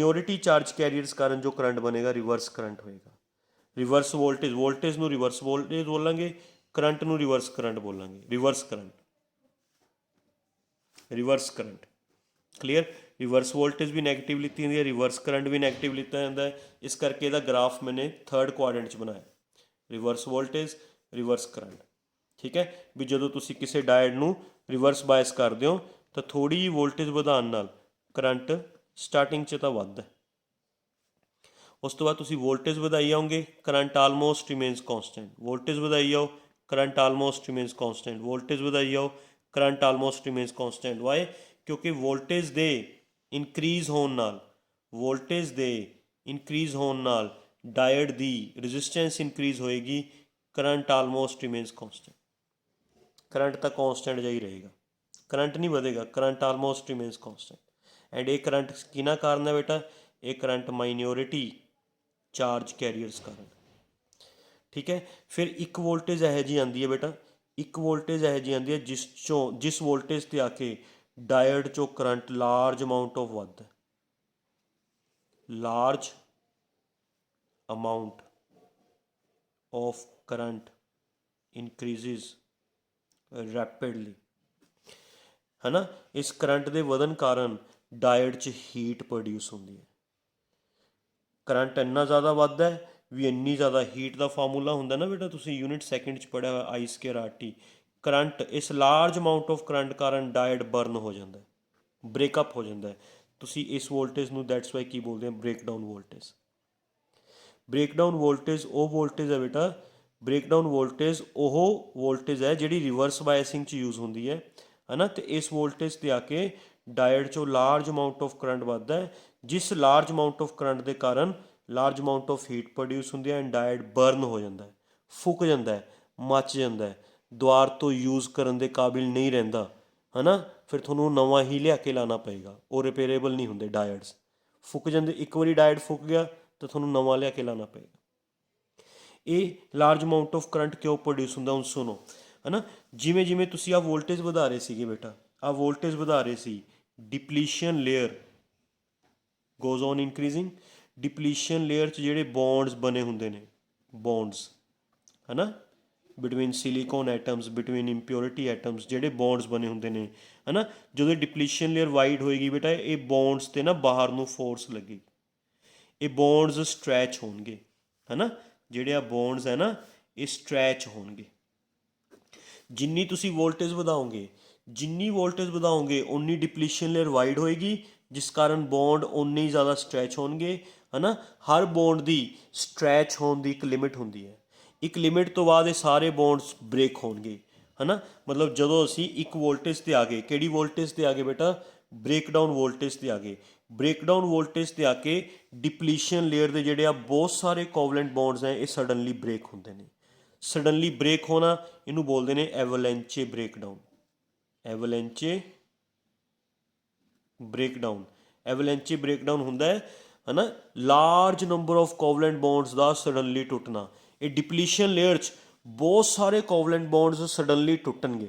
Speaker 1: ਕਾਰਨ ਜੋ ਕਰੰਟ ਬਣੇਗਾ ਰਿਵਰਸ ਕਰੰਟ ਹੋਏਗਾ। ਰਿਵਰਸ ਵੋਲਟੇਜ ਨੂੰ ਰਿਵਰਸ ਵੋਲਟੇਜ ਬੋਲਾਂਗੇ, ਕਰੰਟ ਨੂੰ ਰਿਵਰਸ ਕਰੰਟ ਬੋਲਾਂਗੇ, reverse current. Clear? Reverse voltage ਵੀ ਨੈਗੇਟਿਵ ਲਿੱਤੀ ਜਾਂਦੀ ਹੈ, ਰਿਵਰਸ ਕਰੰਟ ਵੀ ਨੈਗੇਟਿਵ ਲਿੱਤਾ ਜਾਂਦਾ ਹੈ। ਇਸ ਕਰਕੇ ਇਹਦਾ ਗ੍ਰਾਫ ਮੈਨੇ ਥਰਡ ਕੁਆਡਰੈਂਟ 'ਚ ਬਣਾਇਆ, ਰਿਵਰਸ ਵੋਲਟੇਜ, ਰਿਵਰਸ ਕਰੰਟ, ਠੀਕ ਹੈ। ਵੀ ਜਦੋਂ ਤੁਸੀਂ ਕਿਸੇ ਡਾਇਡ ਨੂੰ ਰਿਵਰਸ ਬਾਇਸ ਕਰਦੇ ਹੋ ਤਾਂ ਥੋੜ੍ਹੀ ਜਿਹੀ ਵੋਲਟੇਜ ਵਧਾਉਣ ਨਾਲ ਕਰੰਟ ਸਟਾਰਟਿੰਗ 'ਚ ਤਾਂ ਵੱਧਦਾ, ਉਸ ਤੋਂ ਬਾਅਦ ਤੁਸੀਂ ਵੋਲਟੇਜ ਵਧਾਈ ਜਾਓਗੇ, ਕਰੰਟ ਆਲਮੋਸਟ ਰਿਮੇਨਸ ਕੌਂਸਟੈਂਟ, ਵੋਲਟੇਜ ਵਧਾਈ ਜਾਓ, ਕਰੰਟ ਆਲਮੋਸਟ ਰਿਮੇਨਸ ਕੌਂਸਟੈਂਟ, ਵੋਲਟੇਜ ਵਧਾਈ ਜਾਓ, ਕਰੰਟ ਆਲਮੋਸਟ ਰਿਮੇਨਸ ਕੌਂਸਟੈਂਟ। ਵਾਈ? ਕਿਉਂਕਿ ਵੋਲਟੇਜ ਦੇ ਇਨਕਰੀਜ਼ ਹੋਣ ਨਾਲ, ਵੋਲਟੇਜ ਦੇ ਇਨਕਰੀਜ਼ ਹੋਣ ਨਾਲ ਡਾਇਡ ਦੀ ਰੈਜ਼ਿਸਟੈਂਸ ਇਨਕਰੀਜ਼ ਹੋਏਗੀ, ਕਰੰਟ ਆਲਮੋਸਟ ਰਿਮੇਨਸ ਕੌਨਸਟੈਂਟ। ਕਰੰਟ ਤਾਂ ਕੌਨਸਟੈਂਟ ਜਿਹਾ ਹੀ ਰਹੇਗਾ, ਕਰੰਟ ਨਹੀਂ ਵਧੇਗਾ, ਕਰੰਟ ਆਲਮੋਸਟ ਰਿਮੇਨਸ ਕੌਨਸਟੈਂਟ। ਐਂਡ ਇਹ ਕਰੰਟ ਕਿਹਨਾਂ ਕਾਰਨ ਹੈ ਬੇਟਾ? ਇਹ ਕਰੰਟ ਮਾਈਨੋਰਿਟੀ ਚਾਰਜ ਕੈਰੀਅਰਸ ਕਾਰਨ। ਠੀਕ ਹੈ। ਫਿਰ ਇੱਕ ਵੋਲਟੇਜ ਇਹੋ ਜਿਹੀ ਆਉਂਦੀ ਹੈ ਬੇਟਾ, ਇੱਕ ਵੋਲਟੇਜ ਇਹੋ ਜਿਹੀ ਆਉਂਦੀ ਹੈ ਜਿਸ ਵੋਲਟੇਜ 'ਤੇ ਆ ਕੇ ਡਾਇਡ 'ਚੋਂ ਕਰੰਟ ਲਾਰਜ ਅਮਾਊਂਟ ਆਫ ਵੱਧਦਾ, large amount of current increases rapidly, ਹੈ ਨਾ। ਇਸ ਕਰੰਟ ਦੇ ਵਧਣ ਕਾਰਨ ਡਾਇਡ 'ਚ ਹੀਟ ਪ੍ਰੋਡਿਊਸ ਹੁੰਦੀ ਹੈ। ਕਰੰਟ ਇੰਨਾ ਜ਼ਿਆਦਾ ਵੱਧਦਾ ਹੈ ਵੀ ਇੰਨੀ ਜ਼ਿਆਦਾ ਹੀਟ ਦਾ ਫਾਰਮੂਲਾ ਹੁੰਦਾ ਨਾ ਬੇਟਾ, ਤੁਸੀਂ ਯੂਨਿਟ ਸੈਕਿੰਡ 'ਚ ਪੜ੍ਹਿਆ ਹੋਇਆ I²RT। ਕਰੰਟ, ਇਸ ਲਾਰਜ ਅਮਾਊਂਟ ਆਫ ਕਰੰਟ ਕਾਰਨ ਡਾਇਡ ਬਰਨ ਹੋ ਜਾਂਦਾ, ਬ੍ਰੇਕਅਪ ਹੋ ਜਾਂਦਾ। ਤੁਸੀਂ ਇਸ ਵੋਲਟੇਜ ਨੂੰ ਦੈਟਸ ਵਾਈ ਕੀ ਬੋਲਦੇ ਆ? Breakdown voltage. ਬ੍ਰੇਕਡਾਊਨ ਵੋਲਟੇਜ ਉਹ ਵੋਲਟੇਜ ਹੈ ਬੇਟਾ, ਬ੍ਰੇਕਡਾਊਨ ਵੋਲਟੇਜ ਉਹ ਵੋਲਟੇਜ ਹੈ ਜਿਹੜੀ ਰਿਵਰਸ ਬਾਇਸਿੰਗ 'ਚ ਯੂਜ਼ ਹੁੰਦੀ ਹੈ ਨਾ। ਅਤੇ ਇਸ ਵੋਲਟੇਜ 'ਤੇ ਆ ਕੇ ਡਾਇਡ 'ਚੋਂ ਲਾਰਜ ਅਮਾਊਂਟ ਆਫ ਕਰੰਟ ਵੱਧਦਾ ਹੈ, ਜਿਸ ਲਾਰਜ ਅਮਾਊਂਟ ਆਫ ਕਰੰਟ ਦੇ ਕਾਰਨ large amount of heat produce ਹੁੰਦੀ ਹੈ ਐਂਡ ਡਾਇਡ ਬਰਨ ਹੋ ਜਾਂਦਾ ਹੈ, ਫੁੱਕ ਜਾਂਦਾ ਹੈ, ਮੱਚ ਜਾਂਦਾ ਹੈ, ਦੁਬਾਰਾ ਤੋਂ ਯੂਜ਼ ਕਰਨ ਦੇ ਕਾਬਿਲ ਨਹੀਂ ਰਹਿੰਦਾ, ਹੈ ਨਾ। ਫਿਰ ਤੁਹਾਨੂੰ ਨਵਾਂ ਹੀ ਲਿਆ ਕੇ ਲਾਉਣਾ ਪਏਗਾ, ਉਹ ਰਿਪੇਅਰੇਬਲ ਨਹੀਂ ਹੁੰਦੇ ਡਾਇਡਸ, ਫੁੱਕ ਜਾਂਦੇ। ਇੱਕ ਵਾਰੀ ਡਾਇਡ ਫੁੱਕ ਗਿਆ ਤਾਂ ਤੁਹਾਨੂੰ ਨਵਾਂ ਲਿਆ ਕੇ ਲਾਉਣਾ ਪਏਗਾ। ਇਹ ਲਾਰਜ ਅਮਾਊਂਟ ਆਫ ਕਰੰਟ ਕਿਉਂ ਪ੍ਰੋਡਿਊਸ ਹੁੰਦਾ? ਹੁਣ ਸੁਣੋ, ਹੈ ਨਾ। ਜਿਵੇਂ ਜਿਵੇਂ ਤੁਸੀਂ ਆਹ ਵੋਲਟੇਜ ਵਧਾ ਰਹੇ ਸੀਗੇ ਬੇਟਾ, ਆਹ ਵੋਲਟੇਜ ਵਧਾ ਰਹੇ ਸੀ, depletion layer goes on increasing. Depletion layer 'ਚ ਜਿਹੜੇ ਬੌਂਡਸ ਬਣੇ ਹੁੰਦੇ ਨੇ, ਬੌਂਡਸ, ਹੈ ਨਾ, between silicon atoms, between impurity atoms, ਜਿਹੜੇ ਬੌਂਡਸ ਬਣੇ ਹੁੰਦੇ ਨੇ, ਹੈ ਨਾ। ਜਦੋਂ ਡਿਪਲੀਸ਼ਨ ਲੇਅਰ ਵਾਈਡ ਹੋਏਗੀ ਬੇਟਾ, ਇਹ ਬੌਂਡਸ 'ਤੇ ਨਾ ਬਾਹਰ ਨੂੰ ਫੋਰਸ ਲੱਗੇਗੀ, ਇਹ ਬੌਂਡਸ ਸਟ੍ਰੈਚ ਹੋਣਗੇ, ਹੈ ਨਾ। ਜਿਹੜੇ ਆ ਬੌਂਡਸ ਹੈ ਨਾ, ਇਹ ਸਟ੍ਰੈਚ ਹੋਣਗੇ। ਜਿੰਨੀ ਤੁਸੀਂ ਵੋਲਟੇਜ ਵਧਾਓਗੇ, ਜਿੰਨੀ ਵੋਲਟੇਜ ਵਧਾਓਗੇ ਉਨੀ ਡਿਪਲੀਸ਼ਨ ਲੇਅਰ ਵਾਈਡ ਹੋਏਗੀ, ਜਿਸ ਕਾਰਨ ਬੌਂਡ ਉਨੇ ਹੀ ਜ਼ਿਆਦਾ ਸਟ੍ਰੈਚ ਹੋਣਗੇ, ਹੈ ਨਾ। ਹਰ ਬੌਂਡ ਦੀ ਸਟ੍ਰੈਚ ਹੋਣ ਦੀ ਇੱਕ ਲਿਮਿਟ ਹੁੰਦੀ ਹੈ, ਇੱਕ ਲਿਮਿਟ ਤੋਂ ਬਾਅਦ ਇਹ ਸਾਰੇ ਬੌਂਡਸ ਬ੍ਰੇਕ ਹੋਣਗੇ, ਹੈ ਨਾ। ਮਤਲਬ ਜਦੋਂ ਅਸੀਂ ਇੱਕ ਵੋਲਟੇਜ 'ਤੇ ਆ ਗਏ, ਕਿਹੜੀ ਵੋਲਟੇਜ 'ਤੇ ਆ ਗਏ ਬੇਟਾ? ਬ੍ਰੇਕਡਾਊਨ ਵੋਲਟੇਜ 'ਤੇ ਆ ਗਏ। ਬ੍ਰੇਕਡਾਊਨ ਵੋਲਟੇਜ 'ਤੇ ਆ ਕੇ ਡਿਪਲੀਸ਼ਨ ਲੇਅਰ ਦੇ ਜਿਹੜੇ ਆ ਬਹੁਤ ਸਾਰੇ ਕੋਵਲੈਂਟ ਬੌਂਡਸ ਹੈ, ਇਹ ਸਡਨਲੀ ਬ੍ਰੇਕ ਹੁੰਦੇ ਨੇ। ਸਡਨਲੀ ਬ੍ਰੇਕ ਹੋਣਾ, ਇਹਨੂੰ ਬੋਲਦੇ ਨੇ avalanche breakdown. Avalanche breakdown, avalanche breakdown ਹੁੰਦਾ ਹੈ ਨਾ, large number of covalent bonds ਦਾ ਸਡਨਲੀ ਟੁੱਟਣਾ। ਇਹ ਡਿਪਲੀਸ਼ਨ ਲੇਅਰ 'ਚ ਬਹੁਤ ਸਾਰੇ ਕੋਵਲੈਂਟ ਬੌਂਡਸ ਸਡਨਲੀ ਟੁੱਟਣਗੇ,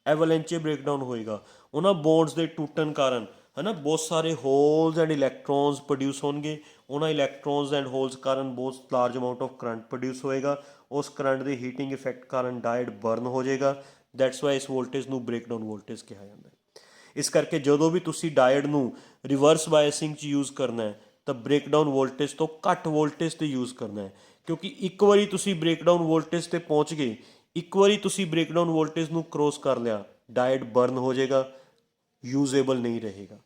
Speaker 1: ਐਵਲੈਂਚੇ ਬ੍ਰੇਕਡਾਊਨ ਹੋਏਗਾ। ਉਹਨਾਂ ਬੌਂਡਸ ਦੇ ਟੁੱਟਣ ਕਾਰਨ, ਹੈ ਨਾ, ਬਹੁਤ ਸਾਰੇ ਹੋਲਸ ਐਂਡ ਇਲੈਕਟ੍ਰੋਨਸ ਪ੍ਰੋਡਿਊਸ ਹੋਣਗੇ। ਉਹਨਾਂ ਇਲੈਕਟ੍ਰੋਨਸ ਐਂਡ ਹੋਲਸ ਕਾਰਨ ਬਹੁਤ large amount of current produce ਹੋਏਗਾ। ਉਸ ਕਰੰਟ ਦੇ ਹੀਟਿੰਗ ਇਫੈਕਟ ਕਾਰਨ ਡਾਇਡ ਬਰਨ ਹੋ ਜਾਏਗਾ। ਦੈਟਸ ਵਾਈ ਇਸ ਵੋਲਟੇਜ ਨੂੰ ਬ੍ਰੇਕਡਾਊਨ ਵੋਲਟੇਜ ਕਿਹਾ ਜਾਂਦਾ ਹੈ। ਇਸ ਕਰਕੇ ਜਦੋਂ ਵੀ ਤੁਸੀਂ ਡਾਇਡ ਨੂੰ ਰਿਵਰਸ ਬਾਇਸਿੰਗ 'ਚ ਯੂਜ਼ ਕਰਨਾ ਹੈ ਤਾਂ ਬ੍ਰੇਕਡਾਊਨ ਵੋਲਟੇਜ ਤੋਂ ਘੱਟ ਵੋਲਟੇਜ 'ਤੇ ਯੂਜ਼ ਕਰਨਾ ਹੈ, ਕਿਉਂਕਿ ਇੱਕ ਵਾਰੀ ਤੁਸੀਂ ਬ੍ਰੇਕਡਾਊਨ ਵੋਲਟੇਜ 'ਤੇ ਪਹੁੰਚ ਗਏ, ਇੱਕ ਵਾਰੀ ਤੁਸੀਂ ਬ੍ਰੇਕਡਾਊਨ ਵੋਲਟੇਜ ਨੂੰ ਕ੍ਰੋਸ ਕਰ ਲਿਆ, ਡਾਇਡ ਬਰਨ ਹੋ ਜਾਏਗਾ, ਯੂਜ਼ੇਬਲ ਨਹੀਂ ਰਹੇਗਾ।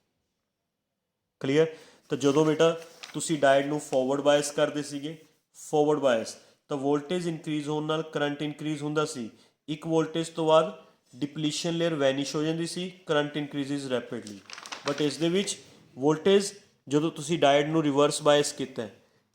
Speaker 1: ਕਲੀਅਰ? ਤਾਂ ਜਦੋਂ ਬੇਟਾ ਤੁਸੀਂ ਡਾਇਡ ਨੂੰ ਫੋਰਵਰਡ ਬਾਇਸ ਕਰਦੇ ਸੀਗੇ, ਫੋਰਵਰਡ ਬਾਇਸ, ਤਾਂ ਵੋਲਟੇਜ ਇਨਕਰੀਜ਼ ਹੋਣ ਨਾਲ ਕਰੰਟ ਇਨਕਰੀਜ਼ ਹੁੰਦਾ ਸੀ। ਇੱਕ ਵੋਲਟੇਜ ਤੋਂ ਬਾਅਦ ਡਿਪਲੀਸ਼ਨ ਲੇਅਰ ਵੈਨਿਸ਼ ਹੋ ਜਾਂਦੀ ਸੀ, ਕਰੰਟ ਇਨਕਰੀਜ਼ਿਜ਼ ਰੈਪਿਡਲੀ। ਬਟ ਇਸ ਦੇ ਵਿੱਚ ਵੋਲਟੇਜ, ਜਦੋਂ ਤੁਸੀਂ ਡਾਇਡ ਨੂੰ ਰਿਵਰਸ ਬਾਇਸ ਕੀਤਾ,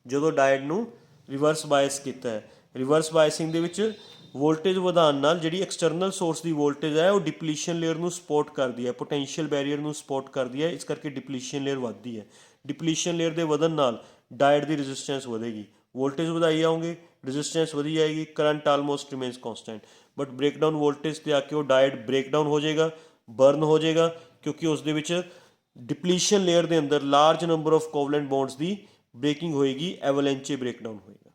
Speaker 1: ਜਦੋਂ ਡਾਇਡ ਨੂੰ ਰਿਵਰਸ ਬਾਇਸ ਕੀਤਾ ਹੈ, ਰਿਵਰਸ ਬਾਇਸਿੰਗ ਦੇ ਵਿੱਚ ਵੋਲਟੇਜ ਵਧਾਉਣ ਨਾਲ ਜਿਹੜੀ ਐਕਸਟਰਨਲ ਸੋਰਸ ਦੀ ਵੋਲਟੇਜ ਹੈ ਉਹ ਡਿਪਲੀਸ਼ਨ ਲੇਅਰ ਨੂੰ ਸਪੋਰਟ ਕਰਦੀ ਹੈ, ਪੋਟੈਂਸ਼ੀਅਲ ਬੈਰੀਅਰ ਨੂੰ ਸਪੋਰਟ ਕਰਦੀ ਹੈ, ਇਸ ਕਰਕੇ ਡਿਪਲੀਸ਼ਨ ਲੇਅਰ ਵੱਧਦੀ ਹੈ। ਡਿਪਲੀਸ਼ਨ ਲੇਅਰ ਦੇ ਵਧਣ ਨਾਲ ਡਾਇਡ ਦੀ ਰੈਜ਼ਿਸਟੈਂਸ ਵਧੇਗੀ, ਵੋਲਟੇਜ ਵਧਾਈ ਜਾਓਗੇ, ਰੈਜ਼ਿਸਟੈਂਸ ਵਧੀ ਜਾਏਗੀ, current almost remains constant. But breakdown voltage 'ਤੇ ਆ ਕੇ ਉਹ ਡਾਇਡ ਬ੍ਰੇਕਡਾਊਨ ਹੋ ਜਾਏਗਾ, ਬਰਨ ਹੋ ਜਾਏਗਾ, ਕਿਉਂਕਿ ਉਸ ਦੇ ਵਿੱਚ ਡਿਪਲੀਸ਼ਨ ਲੇਅਰ ਦੇ ਅੰਦਰ large number of covalent bonds the breaking ਹੋਏਗੀ, ਐਵਲੈਂਚੇ ਬ੍ਰੇਕਡਾਊਨ ਹੋਏਗਾ।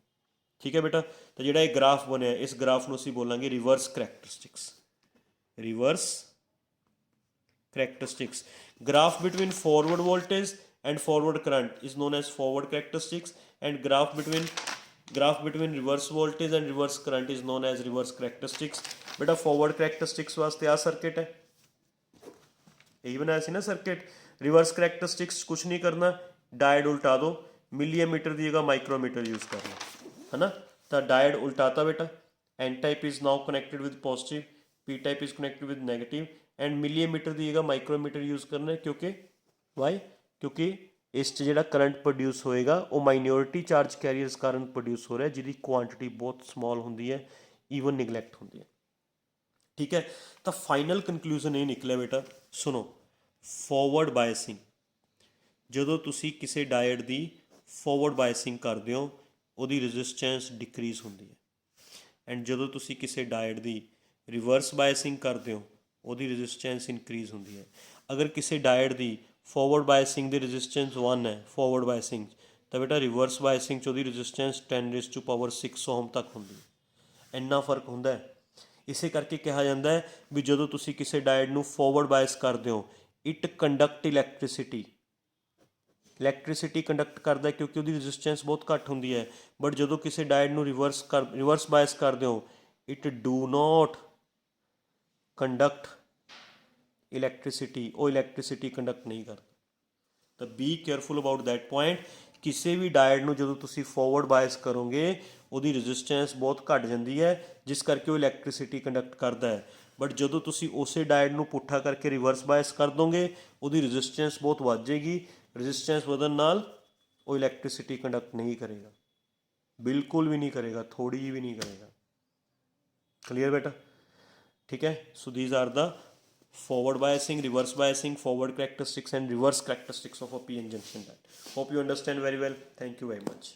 Speaker 1: ਠੀਕ ਹੈ ਬੇਟਾ? ਤਾਂ ਜਿਹੜਾ ਇਹ ਗ੍ਰਾਫ ਬਣਿਆ, ਇਸ ਗ੍ਰਾਫ ਨੂੰ ਅਸੀਂ ਬੋਲਾਂਗੇ reverse characteristics. Reverse characteristics, graph between forward voltage and forward current is known as forward characteristics, and graph between reverse voltage and reverse current is known as reverse characteristics। बेटा forward characteristics वास्ते आ circuit है, यही बनाया सी ना circuit. Reverse characteristics कुछ नहीं करना, died उल्टा दो, मिलीमीटर की जगह माइक्रोमीटर यूज करना, है ना। तो डायड उल्टाता बेटा, N type is now connected with positive, P type is connected with negative, and millimetre की जगह माइक्रोमीटर यूज करना है, क्योंकि वाई, क्योंकि ਇਸ 'ਚ ਜਿਹੜਾ ਕਰੰਟ ਪ੍ਰੋਡਿਊਸ ਹੋਏਗਾ ਉਹ ਮਾਈਨੋਰਿਟੀ ਚਾਰਜ ਕੈਰੀਅਰਸ ਕਾਰਨ ਪ੍ਰੋਡਿਊਸ ਹੋ ਰਿਹਾ, ਜਿਹਦੀ ਕੁਆਂਟਿਟੀ ਬਹੁਤ ਸਮਾਲ ਹੁੰਦੀ ਹੈ, ਈਵਨ ਨਿਗਲੈਕਟ ਹੁੰਦੀ ਹੈ। ਠੀਕ ਹੈ, ਤਾਂ ਫਾਈਨਲ ਕੰਕਲੂਜਨ ਇਹ ਨਿਕਲਿਆ ਬੇਟਾ, ਸੁਣੋ, ਫੋਰਵਰਡ ਬਾਇਸਿੰਗ, ਜਦੋਂ ਤੁਸੀਂ ਕਿਸੇ ਡਾਇਟ ਦੀ ਫੋਰਵਰਡ ਬਾਇਸਿੰਗ ਕਰਦੇ ਹੋ ਉਹਦੀ ਰੈਜ਼ਿਸਟੈਂਸ ਡਿਕਰੀਜ਼ ਹੁੰਦੀ ਹੈ, ਐਂਡ ਜਦੋਂ ਤੁਸੀਂ ਕਿਸੇ ਡਾਇਟ ਦੀ ਰਿਵਰਸ ਬਾਇਸਿੰਗ ਕਰਦੇ ਹੋ ਉਹਦੀ ਰੈਜ਼ਿਸਟੈਂਸ ਇਨਕਰੀਜ਼ ਹੁੰਦੀ ਹੈ। ਅਗਰ ਕਿਸੇ ਡਾਇਟ ਦੀ ਫੋਰਵਰਡ ਬਾਇਸਿੰਗ ਦੀ ਰੈਜ਼ਿਸਟੈਂਸ 1 ਹੈ ਫੋਰਵਰਡ ਬਾਇਸਿੰਗ, ਤਾਂ ਬੇਟਾ ਰਿਵਰਸ ਬਾਇਸਿੰਗ 'ਚ ਉਹਦੀ ਰੈਜ਼ਿਸਟੈਂਸ 10⁻⁶ ਓਹਮ ਤੱਕ ਹੁੰਦੀ ਹੈ। ਇੰਨਾ ਫਰਕ ਹੁੰਦਾ ਹੈ। ਇਸੇ ਕਰਕੇ ਕਿਹਾ ਜਾਂਦਾ ਹੈ ਵੀ ਜਦੋਂ ਤੁਸੀਂ ਕਿਸੇ ਡਾਇਟ ਨੂੰ ਫੋਰਵਰਡ ਬਾਇਸ ਕਰਦੇ ਹੋ, ਇਟ ਕੰਡਕਟ ਇਲੈਕਟ੍ਰੀਸਿਟੀ ਕੰਡਕਟ ਕਰਦਾ ਕਿਉਂਕਿ ਉਹਦੀ ਰੈਜ਼ਿਸਟੈਂਸ ਬਹੁਤ ਘੱਟ ਹੁੰਦੀ ਹੈ। ਬਟ ਜਦੋਂ ਕਿਸੇ ਡਾਇਟ ਨੂੰ ਰਿਵਰਸ ਬਾਇਸ ਕਰਦੇ ਹੋ, it do not conduct electricity, ਉਹ ਇਲੈਕਟ੍ਰੀਸਿਟੀ ਕੰਡਕਟ ਨਹੀਂ ਕਰਦਾ। ਤਾਂ B careful about that point. ਕਿਸੇ ਵੀ ਡਾਇਟ ਨੂੰ ਜਦੋਂ ਤੁਸੀਂ ਫੋਰਵਰਡ ਬਾਇਸ ਕਰੋਗੇ ਉਹਦੀ ਰੈਜ਼ਿਸਟੈਂਸ ਬਹੁਤ ਘੱਟ ਜਾਂਦੀ ਹੈ, ਜਿਸ ਕਰਕੇ ਉਹ ਇਲੈਕਟ੍ਰੀਸਿਟੀ ਕੰਡਕਟ ਕਰਦਾ ਹੈ। ਬਟ ਜਦੋਂ ਤੁਸੀਂ ਉਸੇ ਡਾਇਟ ਨੂੰ ਪੁੱਠਾ ਕਰਕੇ ਰਿਵਰਸ ਬਾਇਸ ਕਰ ਦੋਗੇ ਉਹਦੀ ਰੈਜ਼ਿਸਟੈਂਸ ਬਹੁਤ ਵੱਧ ਜਾਏਗੀ। ਰੈਜ਼ਿਸਟੈਂਸ ਵਧਣ ਨਾਲ ਉਹ ਇਲੈਕਟ੍ਰੀਸਿਟੀ ਕੰਡਕਟ ਨਹੀਂ ਕਰੇਗਾ, ਬਿਲਕੁਲ ਵੀ ਨਹੀਂ ਕਰੇਗਾ, ਥੋੜੀ ਜਿਹੀ ਵੀ ਨਹੀਂ ਕਰੇਗਾ। ਕਲੀਅਰ ਬੇਟਾ? ਠੀਕ ਹੈ, ਸੋ ਥੀਜ਼ R the forward biasing, reverse biasing, forward characteristics and reverse characteristics of a p-n junction diet. Hope you understand very well. Thank you very much.